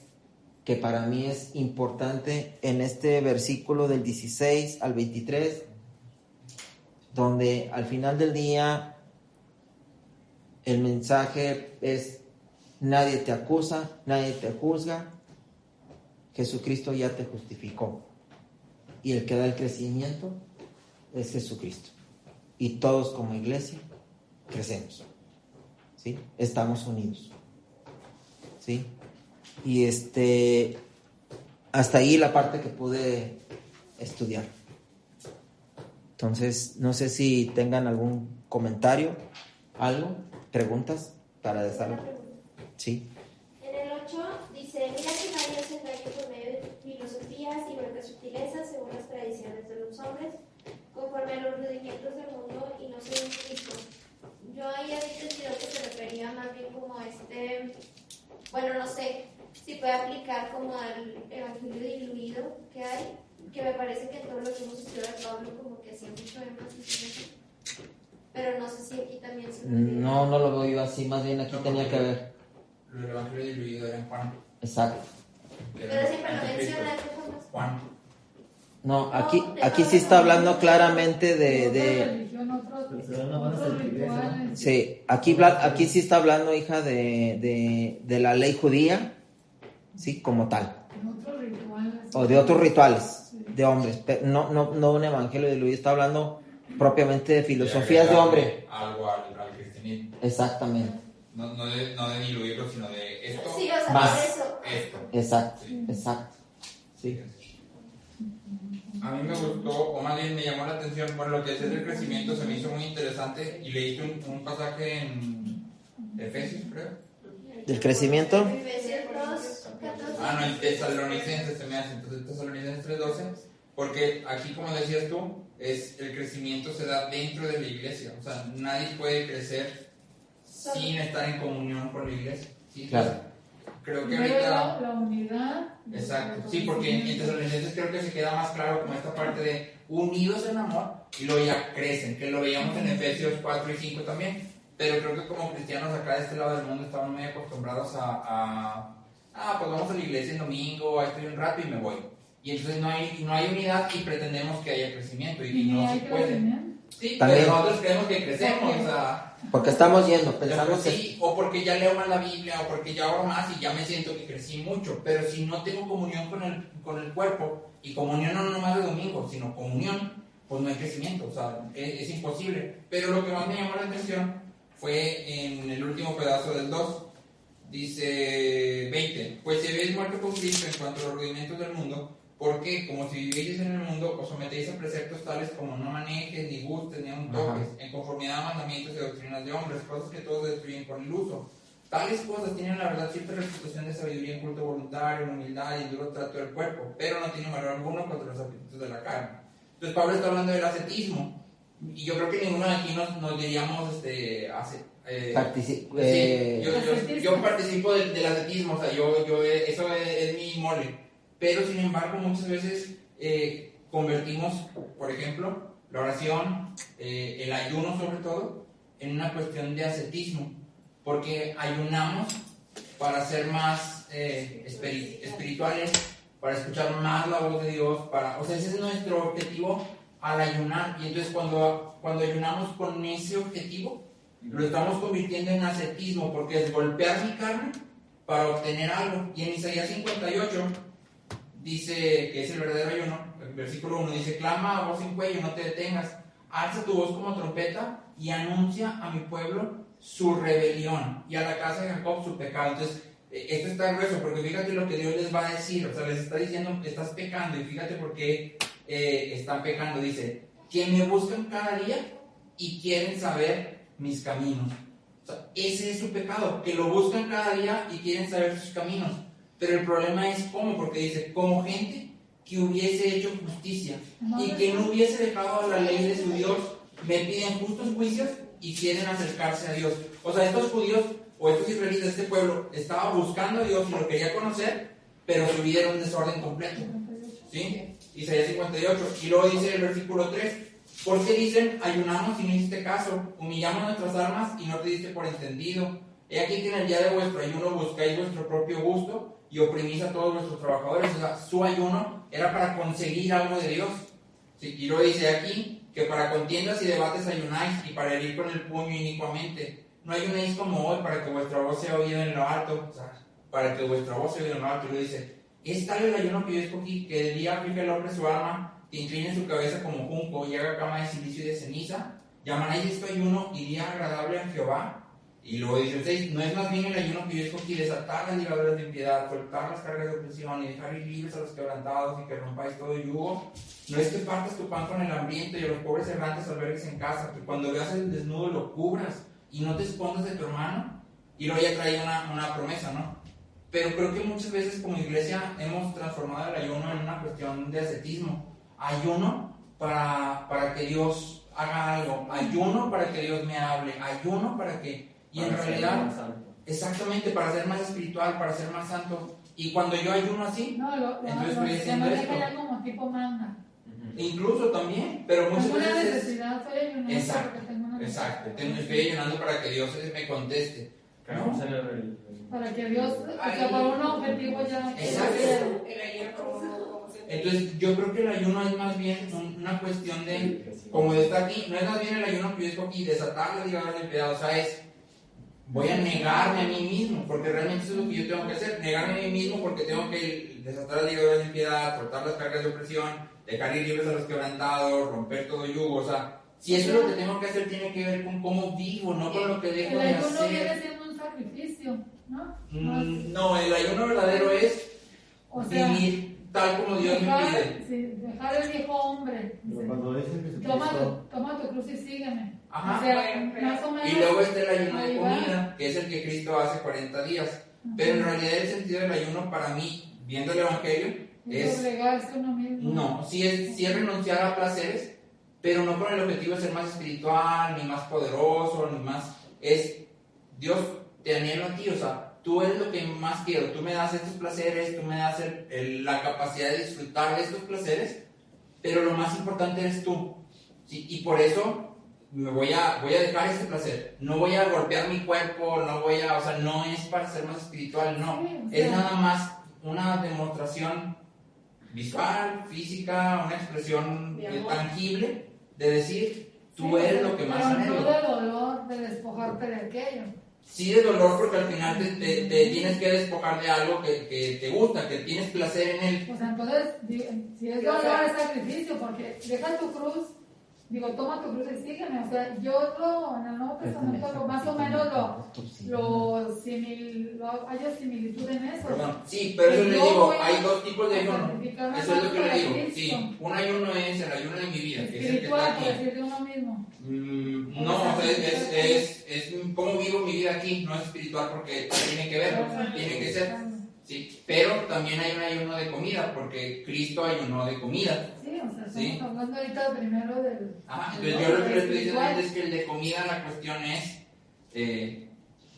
que para mí es importante en este versículo del 16 al 23, donde al final del día el mensaje es: nadie te acusa, nadie te juzga, Jesucristo ya te justificó. Y el que da el crecimiento es Jesucristo. Y todos como iglesia crecemos, ¿sí? Estamos unidos, ¿sí? Y hasta ahí la parte que pude estudiar. Entonces, no sé si tengan algún comentario, algo, preguntas para desarrollar. Sí. En el 8 dice, mira que nadie se engañe por medio de filosofías y huecas sutilezas según las tradiciones de los hombres, conforme a los rudimientos del mundo y no según Cristo. Yo ahí había entendido que se refería más bien como bueno, no sé si puede aplicar como al evangelio diluido que hay, que me parece que en todo lo que hemos estudiado de Pablo como que hacía mucho énfasis en eso. Pero no sé si aquí también se... No lo veo yo así, más bien aquí tenía que ver. El evangelio diluido era en Juan. Exacto. Pero siempre lo menciona Juan. No, aquí sí está hablando claramente de sí, aquí sí está hablando, hija, de la ley judía, sí, como tal. O de otros rituales de hombres, pero no un evangelio diluido, está hablando propiamente de filosofías de hombre. Algo al cristianismo. Exactamente. No de diluirlo, sino de esto. Sí, o sea, más por eso. Esto. Exacto, Sí. exacto. Sí. A mí me gustó, o más bien me llamó la atención, bueno, lo que es el crecimiento se me hizo muy interesante y leíste un pasaje en Efesios, creo. ¿Del crecimiento? Efesios 2, 14. No, en Tesalonicenses se me hace, entonces Tesalonicenses 3:12, porque aquí, como decías tú, el crecimiento se da dentro de la iglesia, o sea, nadie puede crecer sin estar en comunión con la iglesia. ¿Sí? Claro. Creo que ahorita... la unidad. Exacto, sí, porque en Tesalonicenses creo que se queda más claro como esta parte de unidos en amor y luego ya crecen, que lo veíamos en Efesios 4 y 5 también, pero creo que como cristianos acá de este lado del mundo estamos muy acostumbrados pues vamos a la iglesia el domingo, ahí estoy un rato y me voy. Y entonces no hay unidad y pretendemos que haya crecimiento y no se puede. Sí, también, pero nosotros creemos que crecemos, o sea... Porque estamos yendo, pensamos que... Sí, o porque ya leo más la Biblia, o porque ya oro más y ya me siento que crecí mucho, pero si no tengo comunión con el cuerpo, y comunión no nomás de domingo, sino comunión, pues no hay crecimiento, o sea, es imposible. Pero lo que más me llamó la atención fue en el último pedazo del 2, dice 20, pues si habéis muerto con Cristo en cuanto a los rudimentos del mundo, porque como si vivieseis en el mundo, os sometéis a preceptos tales como no manejes, ni gustes, ni aun toques, en conformidad a mandamientos y doctrinas de hombres, cosas que todos destruyen con el uso. Tales cosas tienen la verdad cierta reputación de sabiduría en culto voluntario, en humildad y en duro trato del cuerpo, pero no tienen valor alguno contra los apetitos de la carne. Entonces Pablo está hablando del ascetismo, y yo creo que ninguno de aquí nos diríamos yo participo del ascetismo, o sea, eso es mi mole. Pero sin embargo muchas veces convertimos, por ejemplo, la oración, el ayuno sobre todo, en una cuestión de ascetismo, porque ayunamos para ser más espirituales, para escuchar más la voz de Dios, o sea, ese es nuestro objetivo al ayunar, y entonces cuando ayunamos con ese objetivo, lo estamos convirtiendo en ascetismo, porque es golpear mi carne para obtener algo. Y en Isaías 58 dice que es el verdadero ayuno, el versículo 1 dice: clama a voz en cuello, no te detengas, alza tu voz como trompeta y anuncia a mi pueblo su rebelión y a la casa de Jacob su pecado. Entonces, esto está grueso, porque fíjate lo que Dios les va a decir, o sea, les está diciendo: estás pecando, y fíjate por qué están pecando. Dice: que me buscan cada día y quieren saber mis caminos. O sea, ese es su pecado, que lo buscan cada día y quieren saber sus caminos. Pero el problema es cómo, porque dice: como gente que hubiese hecho justicia y que no hubiese dejado la ley de su Dios, me piden justos juicios y quieren acercarse a Dios. O sea, estos judíos o estos israelitas, este pueblo, estaba buscando a Dios y lo quería conocer, pero su vida era un desorden completo. ¿Sí? Isaías 58. Y luego dice el versículo 3: ¿por qué dicen ayunamos y no hiciste caso? Humillamos nuestras almas y no te diste por entendido. He aquí que en el día de vuestro ayuno buscáis vuestro propio gusto y oprimís a todos vuestros trabajadores. O sea, su ayuno era para conseguir algo de Dios. ¿Sí? Y luego dice aquí que para contiendas y debates ayunáis, y para herir con el puño inicuamente. No ayunéis como hoy para que vuestra voz sea oída en lo alto. O sea, para que vuestra voz sea oída en lo alto. Y luego dice: es tal el ayuno que yo escogí, que de día aflige el hombre su alma, que incline su cabeza como junco y haga cama de silicio y de ceniza. Llamaréis esto ayuno y día agradable a Jehová. Y luego dice el 6: no es más bien el ayuno que yo escogí, desatar las ligaduras de impiedad, soltar las cargas de opresión y dejar ir libres a los quebrantados y que rompáis todo yugo. No es que partas tu pan con el hambriento y a los pobres errantes albergues en casa, que cuando veas el desnudo lo cubras y no te escondas de tu hermano. Y luego ya trae una promesa, ¿no? Pero creo que muchas veces como iglesia hemos transformado el ayuno en una cuestión de ascetismo. Ayuno para que Dios haga algo, ayuno para que Dios me hable, ayuno para que... Y en realidad Exactamente, para ser más espiritual, para ser más santo. Y cuando yo ayuno así, entonces estoy haciendo esto. Ya como tipo manda. Incluso también, pero muchas Tengo una veces... necesidad, estoy ayunando. Exacto, estoy ayunando para que Dios me conteste. ¿No? Para que Dios, o sea, para un objetivo ya. Exacto. El ayuno como Entonces, yo creo que el ayuno es más bien una cuestión de, como está aquí, no es más bien el ayuno que yo digo aquí, desatar las ligaduras de piedad, o sea, es, voy a negarme a mí mismo, porque realmente eso es lo que yo tengo que hacer, negarme a mí mismo porque tengo que desatar las ligaduras de piedad, cortar las cargas de opresión, dejar ir libres a los quebrantados, romper todo yugo, o sea, si eso es lo que tengo que hacer, tiene que ver con cómo vivo, no con lo que dejo de hacer. El ayuno hacer. viene siendo un sacrificio, ¿no? No, el ayuno verdadero es vivir tal como Dios me pide. Sí, dejar el viejo hombre. Cuando dice Toma tu cruz y sígueme. Ajá. O sea, más o menos. Y luego está el ayuno de ahí comida, va. que es el que Cristo hace 40 días. Pero en realidad el sentido del ayuno para mí, viendo el Evangelio, es... Doblegarse uno mismo. No, sí es renunciar a placeres, pero no con el objetivo de ser más espiritual, ni más poderoso, ni más... Es, Dios, te anhelo a ti, o sea, tú eres lo que más quiero, tú me das estos placeres, tú me das la capacidad de disfrutar de estos placeres, pero lo más importante eres tú, ¿sí? Y por eso me voy a dejar este placer, no voy a golpear mi cuerpo, o sea, no es para ser más espiritual, no, sí, es nada más una demostración visual, física, una expresión tangible de decir, tú eres lo que más anhelo. No de dolor, de despojarte de aquello. Sí, de dolor, porque al final te tienes que despojar de algo que te gusta, que tienes placer en él. O sea, entonces, si es dolor, es sacrificio, porque deja tu cruz, toma tu cruz y sígueme. O sea, yo en el Nuevo Testamento más o menos hay similitud en eso. Perdón. Sí, pero eso le digo, hay dos tipos de ayuno. Eso es lo que le digo. Sí, un ayuno es el ayuno de mi vida, que es el que está aquí. Por decir de uno mismo. No, o sea, es cómo vivo mi vida aquí, no es espiritual porque tiene que ver, tiene que ser. Sí, pero también hay un ayuno de comida, porque Cristo ayunó de comida. Sí, o sea, estamos hablando ahorita primero del... Entonces yo lo que le estoy diciendo es que el de comida, la cuestión es, este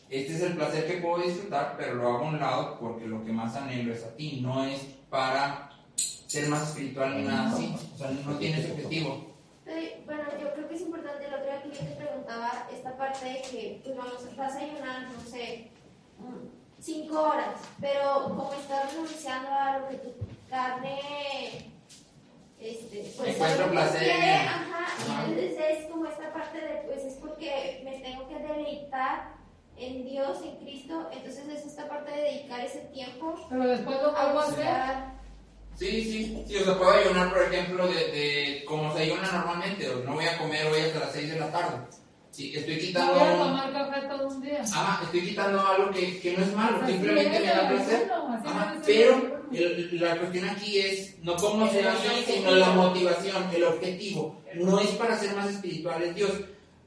es el placer que puedo disfrutar, pero lo hago a un lado porque lo que más anhelo es a ti, no es para ser más espiritual ni nada así, o sea, no tiene ese objetivo. Bueno, yo creo que es importante, el otro día que yo te preguntaba esta parte de que, pues vamos, estás ayunando, no sé, 5 horas, pero como estás renunciando a lo que tu carne, pues encuentro placer en él. Entonces es como esta parte de, pues es porque me tengo que deleitar en Dios, en Cristo, entonces es esta parte de dedicar ese tiempo. Pero después lo vuelvo a hacer. Sí, o sea, puedo ayunar, por ejemplo, de como se ayuna normalmente, no voy a comer hoy hasta las 6 de la tarde. Sí, estoy quitando... No voy a tomar café todo un día. Estoy quitando algo que no es malo, Así simplemente me da placer. Pero la cuestión aquí es no cómo se hace, sino la motivación, el objetivo. No es para ser más espirituales, Dios.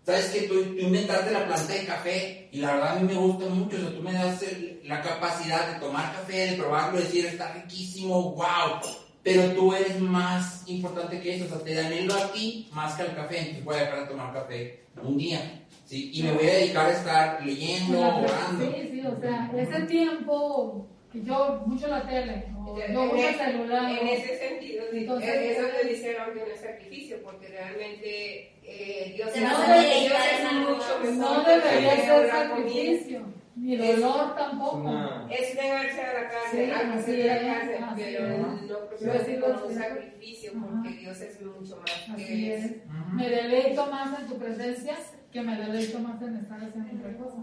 Sabes que tú inventaste la planta de café y la verdad a mí me gusta mucho, o sea, tú me das la capacidad de tomar café, de probarlo, de decir, está riquísimo, wow, pero tú eres más importante que eso, o sea, te anhelo a ti más que al café, entonces voy a dejar de tomar café un día, ¿sí? Y me voy a dedicar a estar leyendo, orando. Sí, o sea, ese tiempo que yo mucho la tele, yo mucho el celular. En ese sentido, entonces, eso te dice que no es sacrificio, porque realmente Dios es mucho mejor. No debería ser sacrificio, ni dolor tampoco. Es negarse a la carne, a hacer la carne, pero no procede como un sacrificio, porque Dios es mucho más que eso. Me deleito más en tu presencia que me deleito más en estar haciendo otra cosa.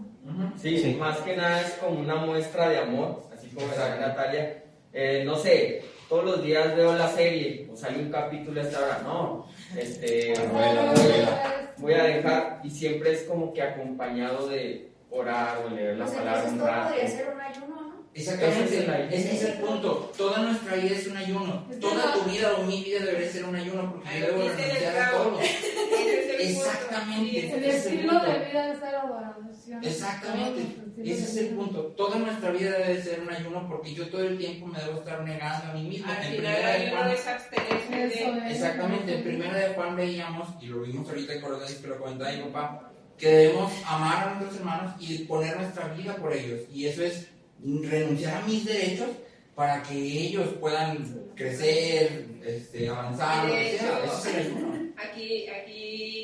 Sí, más que nada es como una muestra de amor, así como decía Natalia. No sé, todos los días veo la serie o sale un capítulo a esta hora, no, voy a dejar, y siempre es como que acompañado de orar o leer la palabra un rato. Podría ser un ayuno, ¿no? Exactamente, ese es el punto. Toda nuestra vida es un ayuno. Toda tu vida o mi vida debería ser un ayuno porque yo debo renunciar a todo. Exactamente. El estilo de vida debe ser adoración. Exactamente, ese es el punto. Toda nuestra vida debe ser un ayuno porque yo todo el tiempo me debo estar negando a mí mismo. Al final hay uno de abstenerse de... Exactamente, en Primera de Juan veíamos, y lo vimos ahorita con los que lo comentaba mi papá, que debemos amar a nuestros hermanos y poner nuestra vida por ellos. Y eso es renunciar a mis derechos para que ellos puedan crecer, avanzar. Eso es el ayuno. Aquí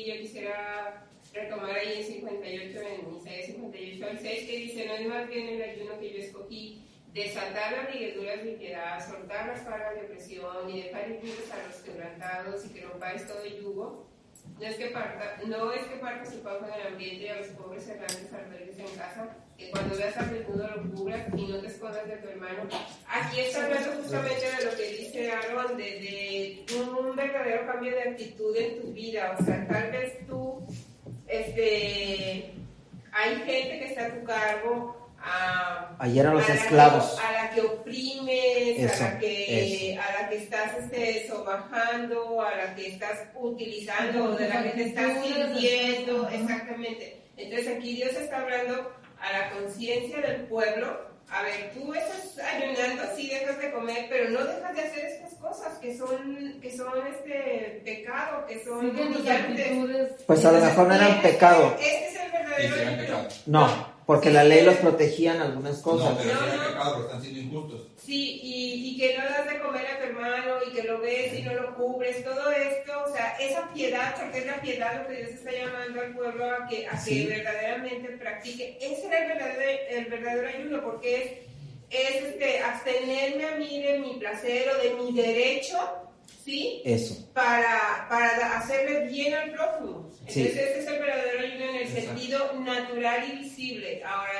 yo quisiera retomar ahí en 58, en Isaías 58 al 6, que dice: no es más bien el ayuno que yo escogí, desatar las ligaduras de impiedad, soltar las cargas de opresión y dejar libres a los quebrantados y que rompáis todo yugo. No es que partas su pausa en el ambiente y a los pobres errantes albergues en casa, que cuando veas al desnudo lo cubras y no te escondas de tu hermano. Aquí está hablando justamente de lo que dice Aaron, de un verdadero cambio de actitud en tu vida. O sea, tal vez tú, hay gente que está a tu cargo. Ayer a los esclavos. A la que oprimes, eso, a la que estás sobajando, a la que estás utilizando, de la que te estás sirviendo, exactamente. Entonces aquí Dios está hablando a la conciencia del pueblo. A ver, tú estás ayunando, sí dejas de comer, pero no dejas de hacer estas cosas que son pecado, que son humillantes. Pues a lo mejor no eran pecado. Este es el verdadero ayuno. No. Porque la ley los protegía en algunas cosas. No, pero sí hay pecado, pero están siendo injustos. Sí, y que no das de comer a tu hermano, y que lo ves y no lo cubres, todo esto, o sea, esa piedad, porque es la piedad lo que Dios está llamando al pueblo a que verdaderamente practique. Ese era el verdadero ayuno, porque es abstenerme a mí de mi placer o de mi derecho, ¿sí? Eso. Para hacerle bien al prójimo. Entonces, ese es el verdadero ayuno en el sentido natural y visible. Ahora,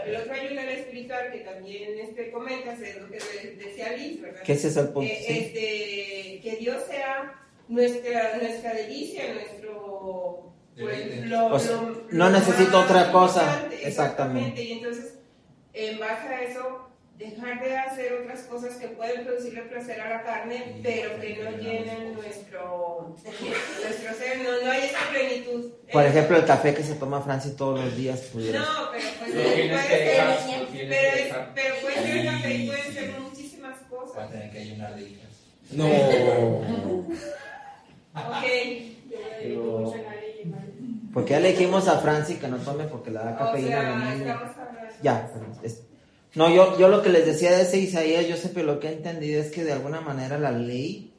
el otro ayuno en el espiritual, que también comentas, es lo que decía Liz, ¿verdad? Que ese es el punto. Que Dios sea nuestra delicia, nuestro... no necesito otra cosa. Exactamente. Y entonces, en base a eso, dejar de hacer otras cosas que pueden producirle placer a la carne, pero que no llenen nuestro ser, no hay esa plenitud. Por ejemplo, el café que se toma Francis todos los días. Pudiera. No, pero pues puede ser el café y pueden ser muchísimas cosas. Va a tener que ayunar de hijas. No. Ok. Porque ya le dijimos a Francis que no tome porque le da cafeína a la niña. Ya, no, yo lo que les decía de ese Isaías, yo siempre lo que he entendido es que de alguna manera la ley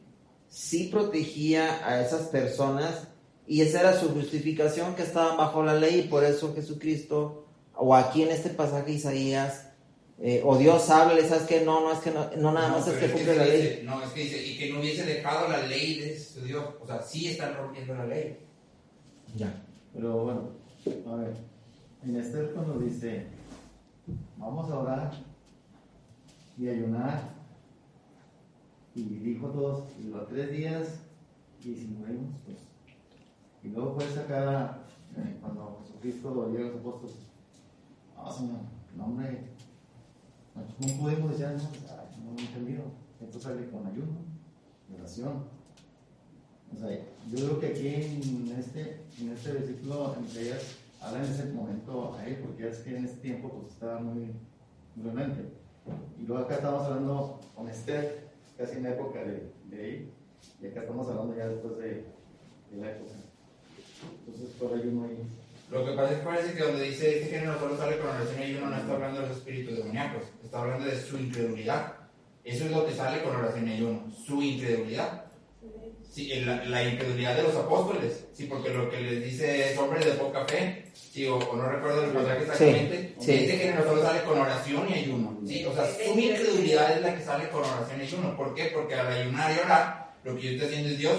sí protegía a esas personas y esa era su justificación, que estaban bajo la ley, y por eso Jesucristo, o aquí en este pasaje Isaías, o Dios habla, ¿sabes qué? No nada más es que cumple la ley. No, es que dice, y que no hubiese dejado la ley de su Dios, o sea, sí están rompiendo la ley. Ya. Pero bueno, a ver, en Esther cuando dice, vamos a orar y ayunar, y dijo todos, y los 3 días, y si morimos, pues. Y luego fue sacar, cuando Jesucristo llega a los apóstoles, Señor, no hombre, no podemos decir, no he entendido. Esto sale con ayuno, oración. O sea, yo creo que aquí en este versículo, en Isaías, habla en ese momento a él, porque es que en ese tiempo pues estaba muy realmente. Y luego acá estamos hablando con Esther, casi en la época de ahí, y acá estamos hablando ya después de la época. Entonces por ayuno ahí. Lo que pasa es que parece que donde dice este género solo sale con oración y ayuno, no está hablando de los espíritus demoníacos, está hablando de su incredulidad. Eso es lo que sale con oración y ayuno, su incredulidad. Sí, la incredulidad de los apóstoles, sí, porque lo que les dice es hombres de poca fe, sí, o no recuerdo el pasaje exactamente, sí. Este género solo sale con oración y ayuno, sí, o sea, su incredulidad es la que sale con oración y ayuno. ¿Por qué? Porque al ayunar y orar, lo que yo estoy haciendo es, Dios,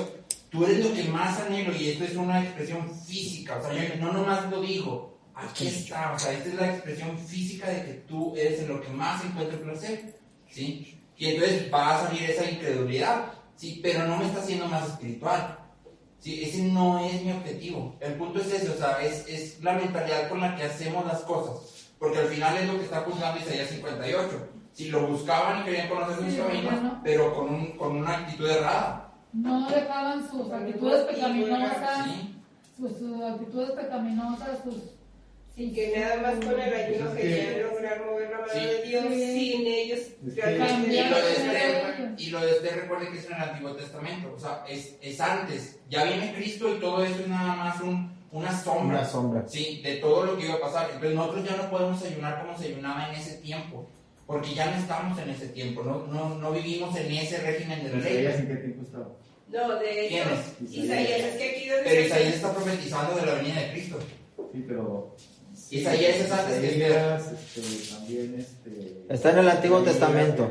tú eres lo que más anhelo, y esto es una expresión física, o sea, yo no nomás lo digo, aquí está, o sea, esta es la expresión física de que tú eres en lo que más encuentro placer, ¿sí? Y entonces va a salir esa incredulidad, ¿sí? Pero no me está haciendo más espiritual, ¿sí? Ese no es mi objetivo. El punto es ese, o sea, es la mentalidad con la que hacemos las cosas, porque al final es lo que está juzgando Isaías 58. Si lo buscaban y querían conocer sus caminos, pero con una actitud errada. No dejaban sus actitudes pecaminosas, sus actitudes pecaminosas, y que nada más con el ayuno querían lograr mover la mano de Dios, sin ellos realmente. Y lo de Esther, recuerden que es en el Antiguo Testamento, o sea, es antes, ya viene Cristo y todo eso es nada más una sombra, Una sombra. ¿sí? De todo lo que iba a pasar. Entonces nosotros ya no podemos ayunar como se ayunaba en ese tiempo, porque ya no estamos en ese tiempo, no vivimos en ese régimen de ley. ¿Isaías en qué tiempo estaba? No, de hecho, ¿Quién es? Isaías, es que aquí donde Pero Isaías está profetizando de la venida de Cristo. Sí, pero... Isaías es antes que Isaías, también, Está en el Antiguo Testamento.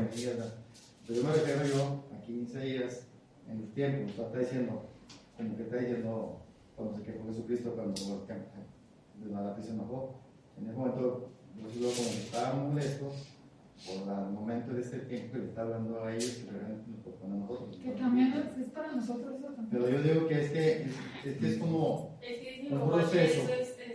Pero yo me refiero yo, aquí Isaías, en los tiempos, está diciendo, como que está diciendo, cuando se quejó Jesucristo, cuando de la se enojó. En ese momento, yo como que estaba molesto por el momento de este tiempo que le está hablando a ellos, que realmente nos propone a nosotros. Que también es para nosotros eso también. Pero yo digo que es como Es que un proceso.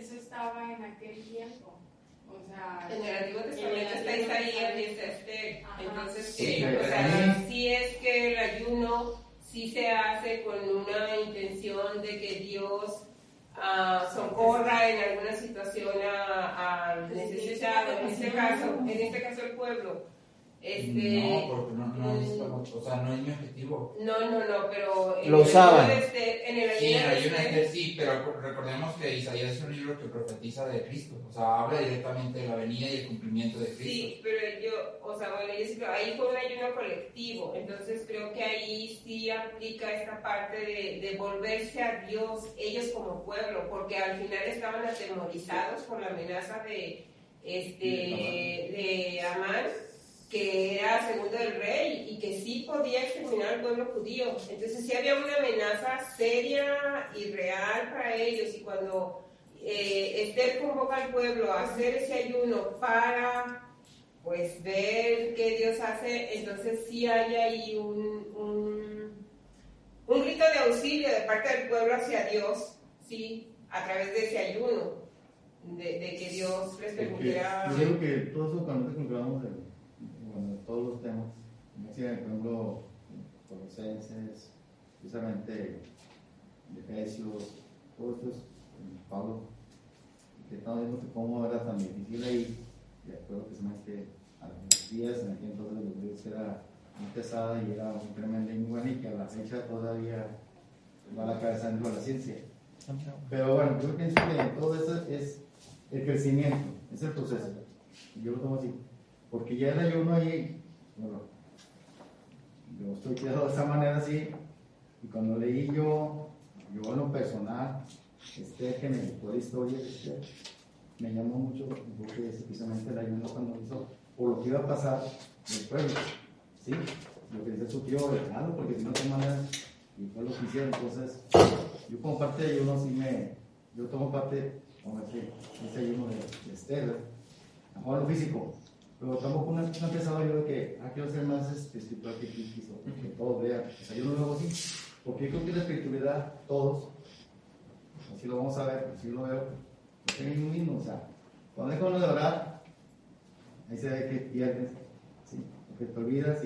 eso estaba en aquel tiempo. O sea, en el Antiguo Testamento está Isaías y está Esther. Entonces, Sí, o sea, sí es que el ayuno sí se hace con una intención de que Dios socorra en alguna situación al necesitado, en este caso el pueblo. No, porque no necesitamos, o sea, no es mi objetivo. No, pero lo usaban. En el Sí, en el ayuno ayuno de sí, pero recordemos que Isaías es un libro que profetiza de Cristo, o sea, habla directamente de la venida y el cumplimiento de Cristo. Sí, pero yo sí creo, ahí fue un ayuno colectivo, entonces creo que ahí sí aplica esta parte de volverse a Dios, ellos como pueblo, porque al final estaban atemorizados por la amenaza de Amán, que era segundo del rey y que sí podía exterminar al pueblo judío. Entonces sí había una amenaza seria y real para ellos, y cuando Esther convoca al pueblo a hacer ese ayuno para pues ver qué Dios hace, entonces sí hay ahí un grito de auxilio de parte del pueblo hacia Dios, sí, a través de ese ayuno, de que Dios les permitiera. Yo creo que todo eso cuando nos encontramos todos los temas, como decía, por ejemplo, Colosenses, precisamente Efesios, todo esto es Pablo, que estamos viendo que cómo era tan difícil ahí, de acuerdo precisamente a los días en aquel entonces de los griegos era muy pesada y era un tremendo igual y que a la fecha todavía va la cabeza dentro de la ciencia. Pero bueno, yo pienso que todo eso es el crecimiento, es el proceso. Yo lo tomo así. Porque ya el ayuno ahí, bueno, yo estoy criado de esta manera así, y cuando leí yo en lo personal, que me gustó la historia, me llamó mucho, porque es precisamente el ayuno cuando hizo, por lo que iba a pasar del pueblo, ¿sí? Lo que dice su tío, claro, porque si no de manera, y fue lo que hicieron. Entonces, yo como parte de ayuno, yo tomo parte, como ese ayuno de Esther, a lo físico. Pero tampoco no he empezado yo de que quiero ser más espiritual que Cristo, que todos vean. O sea, yo no lo hago así, porque yo creo que la espiritualidad, todos, así lo vamos a ver, así lo veo, es el mismo. O sea, cuando dejas uno de orar, ahí se ve que pierdes, ¿sí? Porque te olvidas,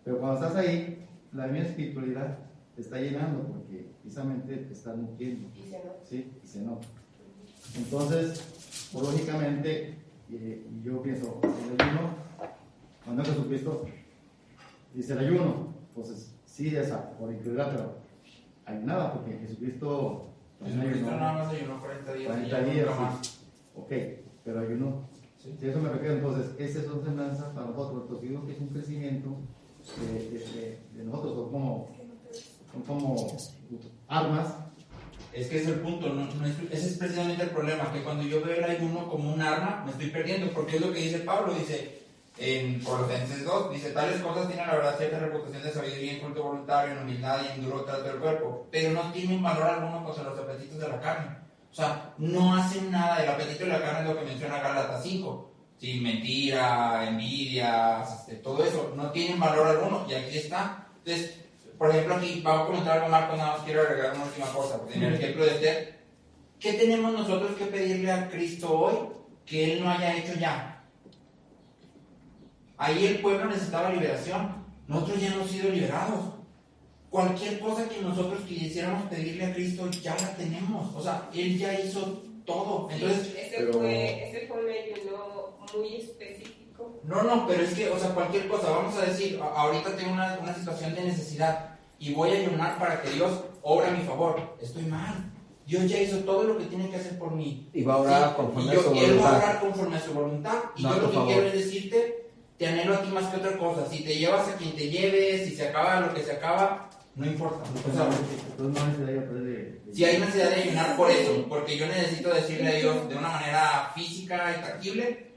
pero cuando estás ahí, la misma espiritualidad te está llenando, porque precisamente te está nutriendo, ¿sí? Y se nota. Entonces, lógicamente, y yo pienso, el ayuno, cuando Jesucristo dice el ayuno, entonces sí, por incredulidad, pero ayunaba, porque Jesucristo nada más ayunó 40 días. 40 días, sí. Ok, pero ayunó. Sí. Si eso me refiero, entonces, esas son enseñanzas para nosotros. Entonces, digo que es un crecimiento de nosotros, son como armas. Es que ese es el punto, ese es precisamente el problema, que cuando yo veo el ayuno como un arma, me estoy perdiendo, porque es lo que dice Pablo, dice en Colosenses 2, dice, tales cosas tienen la verdad cierta reputación de sabiduría en culto voluntario, en humildad y en duro trato del cuerpo, pero no tienen valor alguno contra los apetitos de la carne. O sea, no hacen nada. El apetito de la carne es lo que menciona Gálatas 5, ¿sí? Mentira, envidias, todo eso, no tienen valor alguno, y aquí está. Entonces, por ejemplo, aquí vamos a comentar algo, Marco, nada más quiero agregar una última cosa. En el ejemplo de Esther, ¿qué tenemos nosotros que pedirle a Cristo hoy que Él no haya hecho ya? Ahí el pueblo necesitaba liberación, nosotros ya hemos sido liberados. Cualquier cosa que nosotros quisiéramos pedirle a Cristo ya la tenemos, o sea, Él ya hizo todo. Entonces, sí, ese fue un ayuno muy específico. No, pero es que, o sea, cualquier cosa, vamos a decir, ahorita tengo una situación de necesidad y voy a ayunar para que Dios obre a mi favor. Estoy mal. Dios ya hizo todo lo que tiene que hacer por mí. Y va a orar ¿sí? conforme Y a su voluntad. Él va a orar conforme a su voluntad. Y No, yo lo por que favor. quiero es decirte, te anhelo a ti más que otra cosa. Si te llevas a quien te lleves, si se acaba lo que se acaba, no importa. O sea, si hay necesidad de ayunar por eso, porque yo necesito decirle a Dios de una manera física y tangible,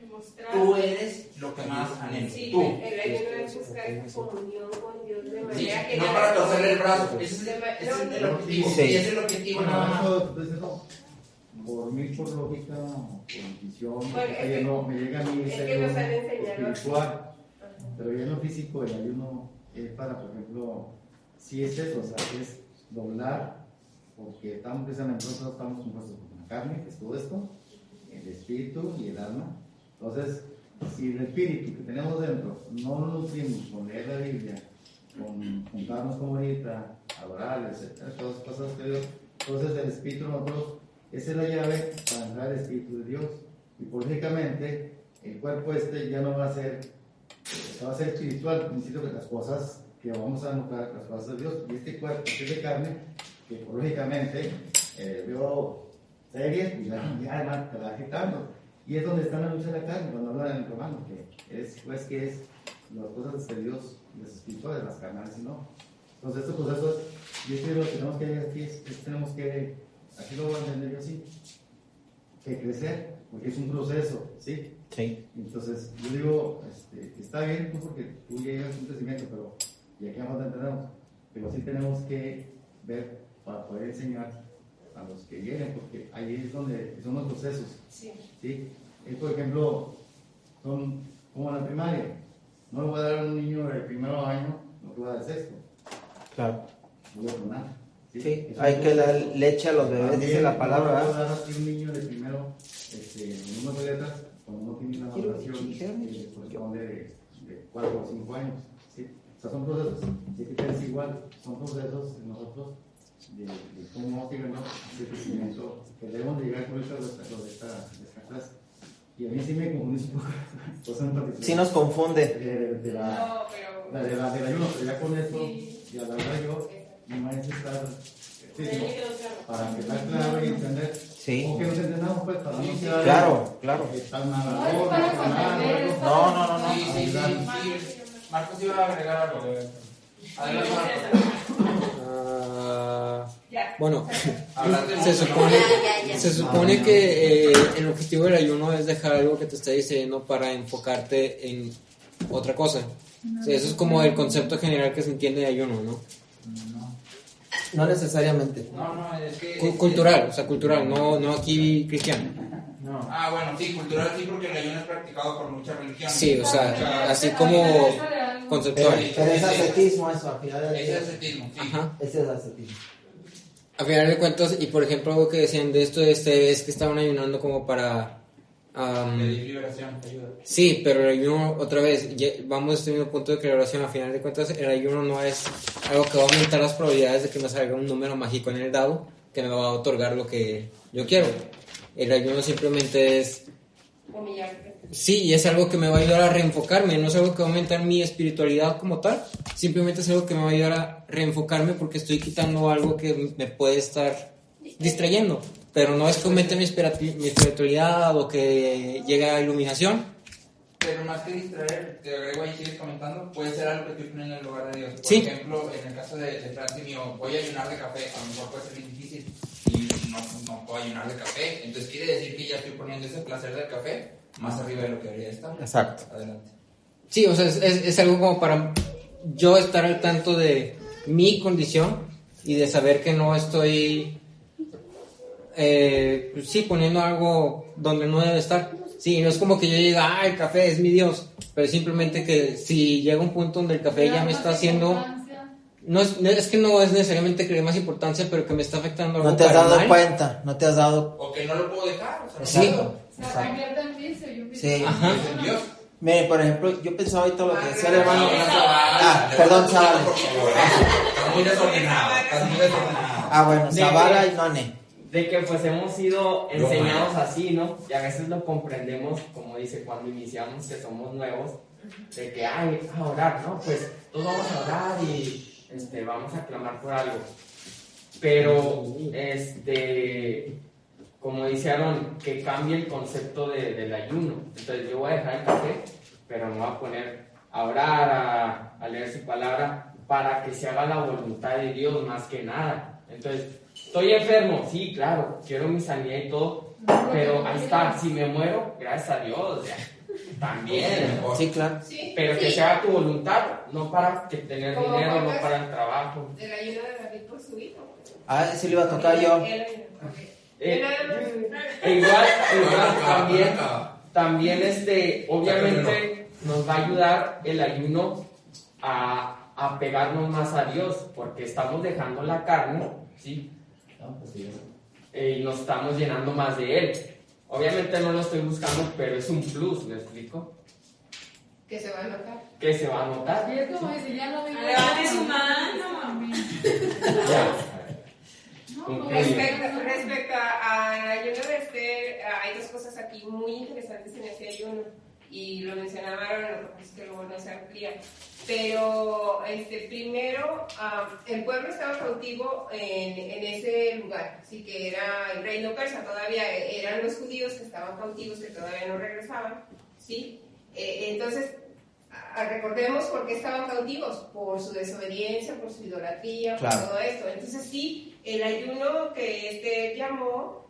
tú eres lo que más anhelo. Sí, Tú. el ayuno es buscar esa comunión con Dios de Sí, manera que no nada- para torcerle el brazo. Ese es De ma- el no, objetivo. Sí. Y ese es el objetivo nada más. Por mí, por lógica, por intuición, Bueno, es que- no, me llega a mí es ese que nos han don enseñado. espiritual, pero ya en lo físico el ayuno es para, por ejemplo, si es eso, o sea, es doblar, porque estamos precisamente, nosotros estamos compuestos por la carne, que es todo esto, el espíritu y el alma. Entonces, si el espíritu que tenemos dentro no lo nutrimos con leer la Biblia, con juntarnos como ahorita, adorar, etcétera, todas las cosas de Dios, entonces el espíritu nosotros, esa es la llave para entrar al espíritu de Dios. Y por lógicamente, el cuerpo ya no va a ser, va a ser espiritual, necesito que las cosas que vamos a notar, las cosas de Dios, y este cuerpo que es de carne, que por lógicamente veo series, pues ya te va agitando. Y es donde está la lucha de la carne, cuando hablan en el romano, que es, pues, que es las cosas de Dios, las espirituales, las carnales y no. Entonces, estos procesos, yo creo que lo que tenemos que hacer aquí es tenemos que, aquí lo voy a entender yo así, que crecer, porque es un proceso, ¿sí? Sí. Entonces, yo digo, está bien, pues, porque tú llegas a un crecimiento, pero y aquí vamos a entrenarnos, pero sí tenemos que ver para poder enseñar a los que lleguen, porque ahí es donde son los procesos. Sí. ¿Sí? Por ejemplo, son como en la primaria. No le voy a dar a un niño del primer año lo que voy a dar del sexto. Claro. No voy a tronar. Sí, hay que dar leche a los bebés, dice la palabra. No le voy a dar a un niño de primero, en unas letras, cuando no tiene la maduración que corresponde de 4 o 5 años. ¿Sí? O sea, son procesos. Si que es igual, son procesos de nosotros de cómo vamos llegando a ese crecimiento que debemos de llegar con eso de esta clase. Y a mí sí me confunde un poco. Sí nos confunde. De la del ayuno, pero ya con esto, y a la verdad yo, mi maestro está para que está claro y entender. Sí. O que nos entendamos, pues, para no quedar. Claro, claro. Está mal. No. Sí. Marcos iba a agregar algo. Adelante, Marcos. Bueno, Hablando se supone que el objetivo del ayuno es dejar algo que te está diciendo para enfocarte en otra cosa. O sea, eso es como el concepto general que se entiende de ayuno, ¿no? No necesariamente. No, es que... Cultural, o sea, cultural, no aquí cristiano. No. Ah, bueno, sí, cultural sí, porque el ayuno es practicado por muchas religiones. Sí, o sea, así como conceptual. Pero es ascetismo eso, al final. Es ascetismo, sí. Ajá. Ese es ascetismo. A final de cuentas, y por ejemplo, algo que decían de esto es que estaban ayunando como para... Pedir liberación, ayuda. Sí, pero el ayuno, otra vez, vamos a este mismo punto de que la oración, a final de cuentas, el ayuno no es algo que va a aumentar las probabilidades de que me salga un número mágico en el dado que me va a otorgar lo que yo quiero. El ayuno simplemente es... Humillarte. Sí, y es algo que me va a ayudar a reenfocarme, no es algo que va a aumentar mi espiritualidad como tal, simplemente es algo que me va a ayudar a reenfocarme porque estoy quitando algo que me puede estar distrayendo, pero no es que aumente mi espiritualidad o que llegue a iluminación. Pero más que distraer, te agrego ahí, sigues comentando, puede ser algo que estoy poniendo en el lugar de Dios. Por Sí. ejemplo, en el caso de Francis mío, voy a ayunar de café, a lo mejor puede ser bien difícil y no puedo ayunar de café, entonces quiere decir que ya estoy poniendo ese placer del café más arriba de lo que debería estar. Exacto. Adelante. Sí, o sea, es algo como para yo estar al tanto de mi condición y de saber que no estoy, pues sí, poniendo algo donde no debe estar. Sí, no es como que yo diga, el café es mi Dios, pero simplemente que si llega un punto donde el café ya me está haciendo... No es que no es necesariamente que le dé más importancia, pero que me está afectando algo No te has dado carnal. cuenta, no te has dado... O que no lo puedo dejar. O sea, Sí. no Se convierte en vicio y un vicio. Sí. Ajá. es Dios. Miren, por ejemplo, yo pensaba ahorita lo que decía el hermano. Zavala, Perdón, Zavala. Estás muy desordenado, estás muy desordenado. Bueno, Zavala y None. De que pues hemos sido enseñados así, ¿no? Y a veces lo comprendemos, como dice, cuando iniciamos que somos nuevos, de que, a orar, ¿no? Pues todos vamos a orar y vamos a clamar por algo. pero como dice Aaron, que cambie el concepto del ayuno. Entonces yo voy a dejar el café, pero me voy a poner a orar, a leer su palabra, para que se haga la voluntad de Dios más que nada. Entonces, estoy enfermo, sí, claro, quiero mi sanidad y todo, pero ahí está, si me muero, gracias a Dios, ya, también. Sí, claro. Sí, Pero que sí. se haga tu voluntad, no para que tener Como dinero, no cuando para el trabajo. El ayuno de David por su hijo. Ah, ese lo iba a tocar yo. Igual también obviamente nos va a ayudar el ayuno a pegarnos más a Dios, porque estamos dejando la carne, ¿sí? Y nos estamos llenando más de Él. Obviamente no lo estoy buscando, pero es un plus, ¿me explico? Que se va a notar. Que se va a notar. Y es como dice, ya no vengo. Levante su mano, mami. Ya. Respecto al ayuno de Esther, hay dos cosas aquí muy interesantes en ese ayuno, y lo mencionaban, lo que es que luego no se amplía. Pero primero, el pueblo estaba cautivo en ese lugar, así que era el reino persa, todavía eran los judíos que estaban cautivos, que todavía no regresaban, ¿sí? Entonces, recordemos por qué estaban cautivos, por su desobediencia, por su idolatría, por todo esto. Entonces sí, el ayuno que llamó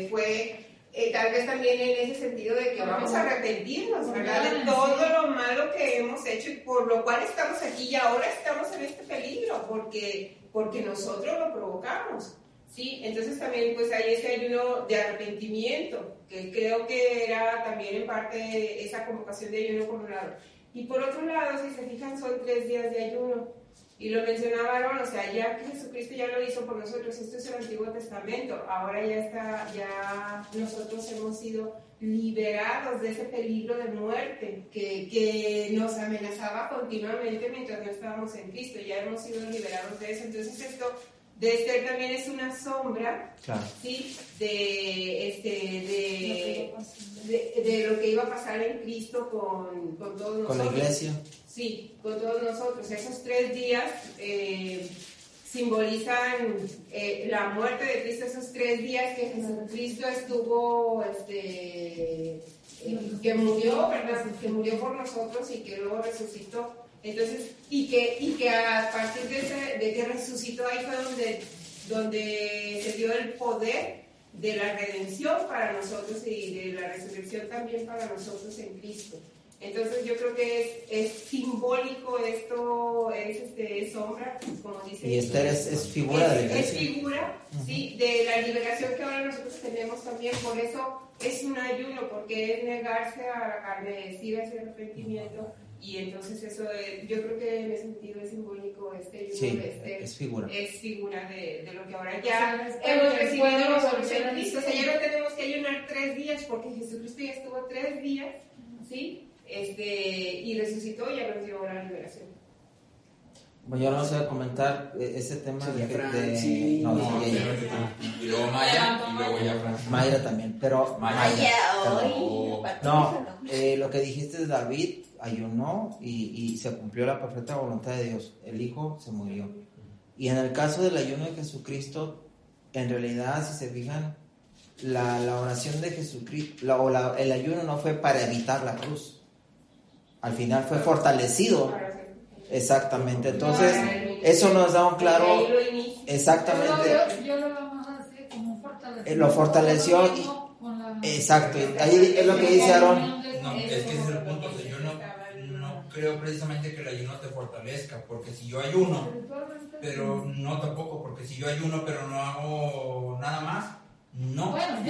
fue tal vez también en ese sentido de que vamos a arrepentirnos, ¿verdad? De todo lo malo que hemos hecho y por lo cual estamos aquí y ahora estamos en este peligro, porque nosotros lo provocamos. Sí, entonces también pues hay ese ayuno de arrepentimiento, que creo que era también en parte esa convocación de ayuno por un lado. Y por otro lado, si se fijan, son 3 días de ayuno. Y lo mencionaba Aaron, o sea, ya que Jesucristo ya lo hizo por nosotros, esto es el Antiguo Testamento, ahora ya nosotros hemos sido liberados de ese peligro de muerte que nos amenazaba continuamente mientras no estábamos en Cristo, ya hemos sido liberados de eso. Entonces esto de Esther también es una sombra, claro, ¿sí? de lo que iba a pasar en Cristo con todos nosotros. Con la iglesia. Sí, con todos nosotros. Esos 3 días simbolizan la muerte de Cristo, esos 3 días que Jesucristo estuvo, que murió, ¿verdad? Que murió por nosotros y que luego resucitó. Entonces, y que a partir de que resucitó, ahí fue donde se dio el poder de la redención para nosotros y de la resurrección también para nosotros en Cristo. Entonces yo creo que es simbólico esto, es sombra, como dice. Y Esther es figura de la iglesia. Es figura, sí, de la liberación que ahora nosotros tenemos también. Por eso es un ayuno, porque es negarse a la carne, decir ese arrepentimiento. Y entonces eso, yo creo que en ese sentido es simbólico ayuno de Esther. Es figura. Es figura de lo que ahora ya hemos recibido nosotros en Cristo. O sea, ya no tenemos que ayunar 3 días, porque Jesucristo ya estuvo 3 días, ¿sí? Y resucitó y ya nos dio la liberación. Bueno, yo no sé comentar ese tema sí, y luego Maya y luego ya Francia. Mayra también, pero Maya no, lo que dijiste de David ayunó y se cumplió la perfecta voluntad de Dios. El hijo se murió. Y en el caso del ayuno de Jesucristo, en realidad, si se fijan, la oración de Jesucristo, el ayuno no fue para evitar la cruz. Al final fue fortalecido. Exactamente. Entonces, eso nos da un claro. Exactamente. Yo lo vamos a decir como fortaleció. Lo fortaleció y. Exacto. Ahí es lo que dice Aaron. No, es que ese es el punto. O sea, yo no creo precisamente que el ayuno te fortalezca. Porque si yo ayuno, pero no tampoco. Porque si yo ayuno, pero no hago nada más. No. Bueno,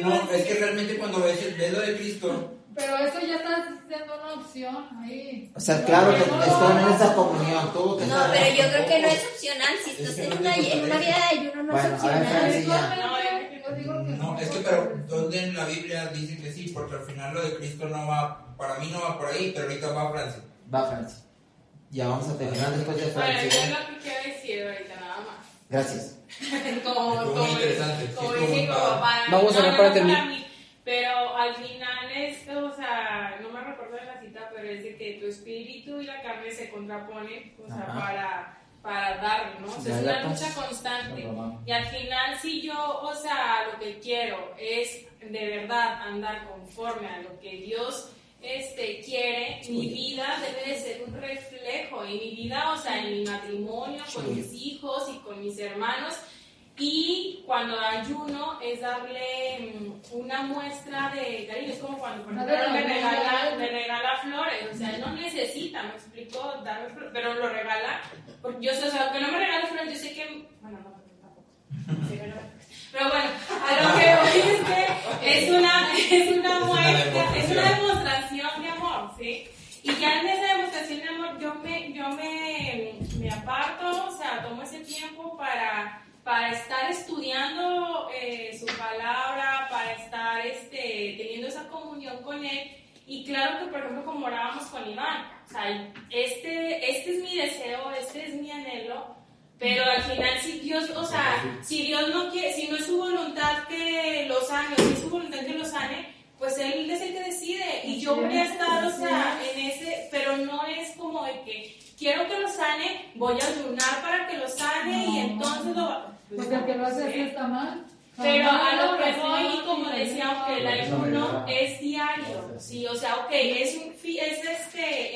no, es que realmente cuando ves lo de Cristo. Pero eso ya está siendo una opción ahí. O sea, claro que están en esa comunión. No, pero yo creo que no es opcional. Si estás en una vida de ayuno, no es opcional. No, es que pero donde en la Biblia dice que sí, porque al final lo de Cristo no va, para mí no va por ahí, pero ahorita va a Francia. Va a Francia. Ya vamos a terminar después de Bueno, Francia. eso es lo que quiero decir ahorita nada más. Gracias. Como interesante. como dice mi papá, Vamos a ver para terminar. Pero al final o sea, no me recuerdo de la cita, pero es de que tu espíritu y la carne se contraponen, o sea, para dar, ¿no? O sea, es una lucha constante. Y al final, si yo, o sea, lo que quiero es de verdad andar conforme a lo que Dios quiere, mi vida debe de ser un reflejo, y mi vida, o sea, en mi matrimonio, con mis hijos y con mis hermanos. Y cuando ayuno es darle una muestra de cariño. Es como cuando, por ejemplo, me regala flores. O sea, él no necesita, me explico, darme flores, pero lo regala. Porque yo sé, o sea, aunque no me regale flores, yo sé que, bueno, no, tampoco. Sí, pero bueno, a lo que voy es que es una muestra, es una demostración de amor, ¿sí? Y ya en esa demostración de amor yo me aparto, o sea, tomo ese tiempo para estar estudiando su palabra, para estar teniendo esa comunión con Él. Y claro que, por ejemplo, como orábamos con Iván, o sea, este es mi deseo, este es mi anhelo, pero al final si Dios, o sea, si Dios no quiere, si no es su voluntad que lo sane, o si es su voluntad que lo sane, pues Él es el que decide. Y yo voy a estar, o sea, en ese, pero no es como de que quiero que lo sane, voy a ayunar para que lo sane, y entonces lo... Porque el que lo hace así está mal. Pero a lo que voy, como decía, aunque el ayuno es diario, sí, o sea, ok, es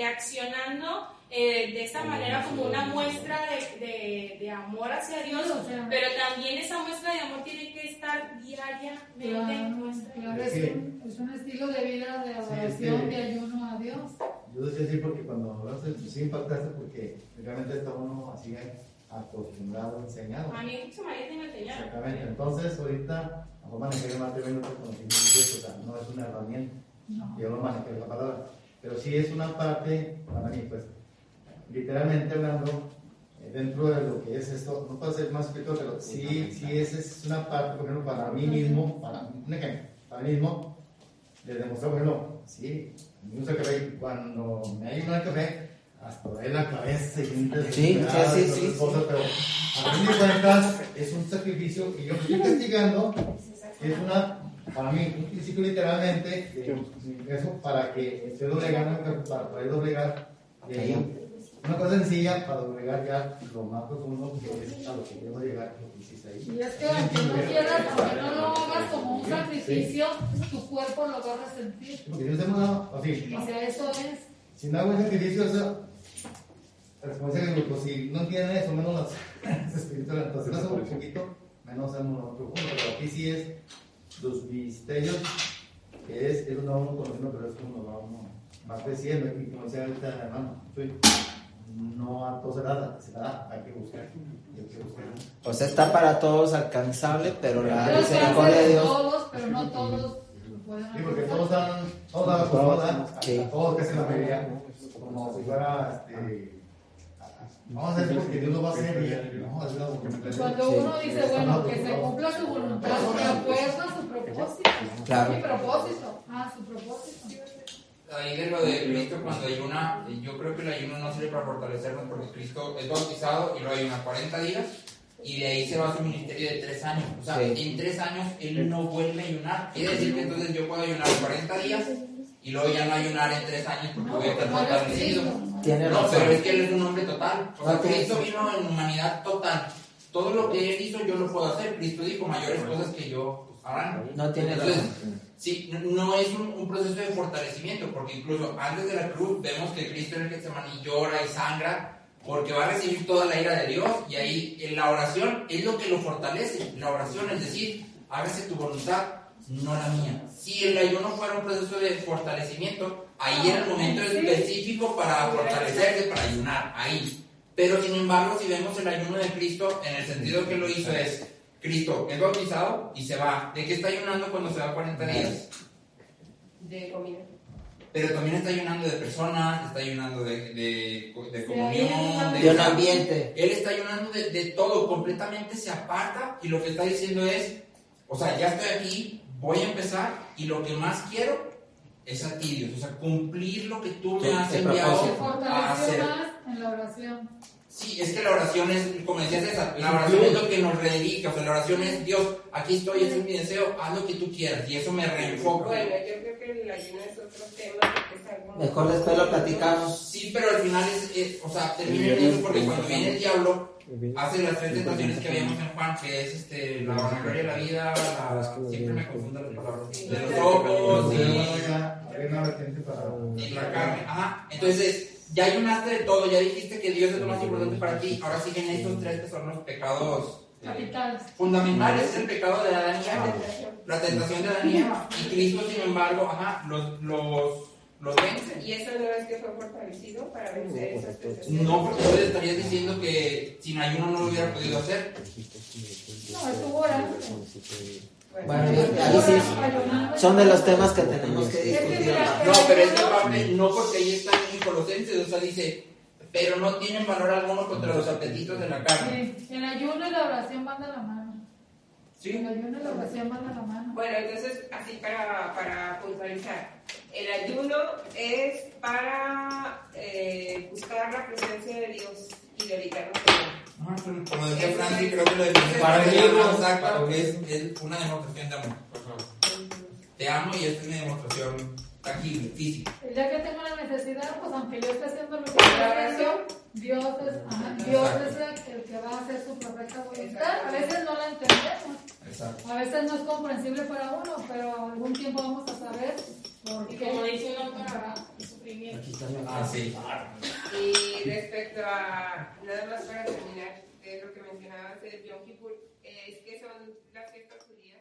accionando de esta manera como una muestra de amor hacia Dios, pero también esa muestra de amor tiene que estar diariamente en nuestra vida. Claro, es un estilo de vida de adoración, de ayuno a Dios. Yo decía así porque cuando hablaste, sí impactaste porque realmente está uno así acostumbrado, enseñado. A mí su marido me enseñaron. Exactamente. Entonces, ahorita, a lo mejor manejar más de 20 conocimientos, o sea, no es una herramienta. Yo no manejo la palabra. Pero sí es una parte, para mí, pues, literalmente hablando, dentro de lo que es esto, no puedo ser más escrito, pero sí es una parte, por ejemplo, para mí mismo, para un ejemplo, para mí mismo, de demostrar, por ejemplo, sí, me gusta el café, cuando me ayuda el café, hasta doy la cabeza y sientes sí. Cosas, pero a fin de cuentas es un sacrificio que yo estoy investigando, es para mí, un principio literalmente, eso para que esté doblegando, para poder doblegar de ahí. Una cosa sencilla para doblegar ya lo más profundo que es a lo que debo llegar, lo que hiciste ahí. Y es que aunque no quieras, aunque no lo hagas como un sacrificio, tu cuerpo lo va a resentir. Porque si hacemos así, o sea, eso es. Si no hago un sacrificio, eso, como dice el grupo, si no entienden eso, menos las espirituales, entonces no un poquito, menos hacemos lo profundo, pero aquí sí es los misterios, que es uno a uno conociendo, pero es como nos va uno más creciendo, y como decía ahorita hermano, no a todos se da, hay que buscar. O sea, está para todos alcanzable, pero la misericordia de Dios. Todos, pero no todos pueden. Sí, porque todos están todos que hacen la mayoría, como si fuera vamos a decir porque Dios lo va a hacer y vamos a hacer algo. Cuando uno dice, bueno, que se cumpla su voluntad, de acuerdo a su propósito. Claro. Mi propósito. Su propósito. Ahí de lo de Cristo cuando ayuna, yo creo que el ayuno no sirve para fortalecernos porque Cristo es bautizado y lo ayuna 40 días y de ahí se va a su ministerio de 3 años. O sea, en 3 años Él no vuelve a ayunar. Quiere decir que entonces yo puedo ayunar 40 días y luego ya no ayunar en 3 años porque voy a estar fortalecido. No, pero es que Él es un hombre total. O sea, Cristo vino en humanidad total. Todo lo que Él hizo yo lo puedo hacer. Cristo dijo mayores cosas que yo harán. No tiene razón. Sí, no es un proceso de fortalecimiento, porque incluso antes de la cruz vemos que Cristo en el Getsemaní llora y sangra, porque va a recibir toda la ira de Dios, y ahí en la oración es lo que lo fortalece. La oración es decir, hágase tu voluntad, no la mía. Si el ayuno fuera un proceso de fortalecimiento, ahí era el momento específico para fortalecerse, para ayunar, ahí. Pero sin embargo, si vemos el ayuno de Cristo, en el sentido que lo hizo es, Cristo es bautizado y se va. ¿De qué está ayunando cuando se va 40 días? De comida. Pero también está ayunando de personas, está ayunando de comunión, de un ambiente. Él está ayunando de todo, completamente se aparta y lo que está diciendo es, o sea, ya estoy aquí, voy a empezar y lo que más quiero es a ti, Dios, o sea, cumplir lo que tú me has enviado Se fortaleció a hacer. más en la oración. Sí, es que la oración es, como decía César, la oración es lo que nos rededica, o sea, la oración es, Dios, aquí estoy, ese es mi deseo, haz lo que tú quieras, y eso me reenfoca. Bueno, yo creo que el ayuno es otro tema, porque es algo... Mejor después lo platicamos. Sí, pero al final o sea, termina en eso, porque cuando viene el diablo, hace las 3 tentaciones que habíamos en Juan, que es la vanagloria de la vida, siempre me confundo las palabras, de los ojos, y la carne, ajá, entonces... Ya ayunaste de todo, ya dijiste que Dios es lo más importante para ti. Ahora siguen estos 3 que son los pecados capitales. Fundamentales. Es el pecado de Adán y Eva, la tentación de Adán y Eva. Y Cristo, sin embargo, los vence. ¿Y eso no es que fue fortalecido para vencer esas tentaciones? No, porque tú le estarías diciendo que sin ayuno no lo hubiera podido hacer. No, estuvo orando. Bueno, ahí sí son de los temas que tenemos que discutir. No, pero esta parte no, porque ahí está en Colosenses, o sea, dice, pero no tienen valor alguno contra los apetitos de la carne. Sí, el ayuno y la oración van de la mano. Sí. El ayuno y la oración van de la mano. Bueno, entonces, así para puntualizar, el ayuno es para buscar la presencia de Dios y dedicarnos a Él. Como decía Francis, creo que lo definió para mí exacta, es una demostración de amor. Te amo y esta es una demostración tangible, física. Ya que tengo la necesidad, pues aunque yo esté haciendo lo que estoy haciendo, Dios es el que va a hacer su perfecta voluntad. A veces no la entendemos. Exacto. A veces no es comprensible para uno, pero algún tiempo vamos a saber por Y qué. como dice un autor, el sufrimiento. Sí. Y respecto a, nada más para terminar, de lo que mencionabas de Yom Kippur, es que son las fiestas judías.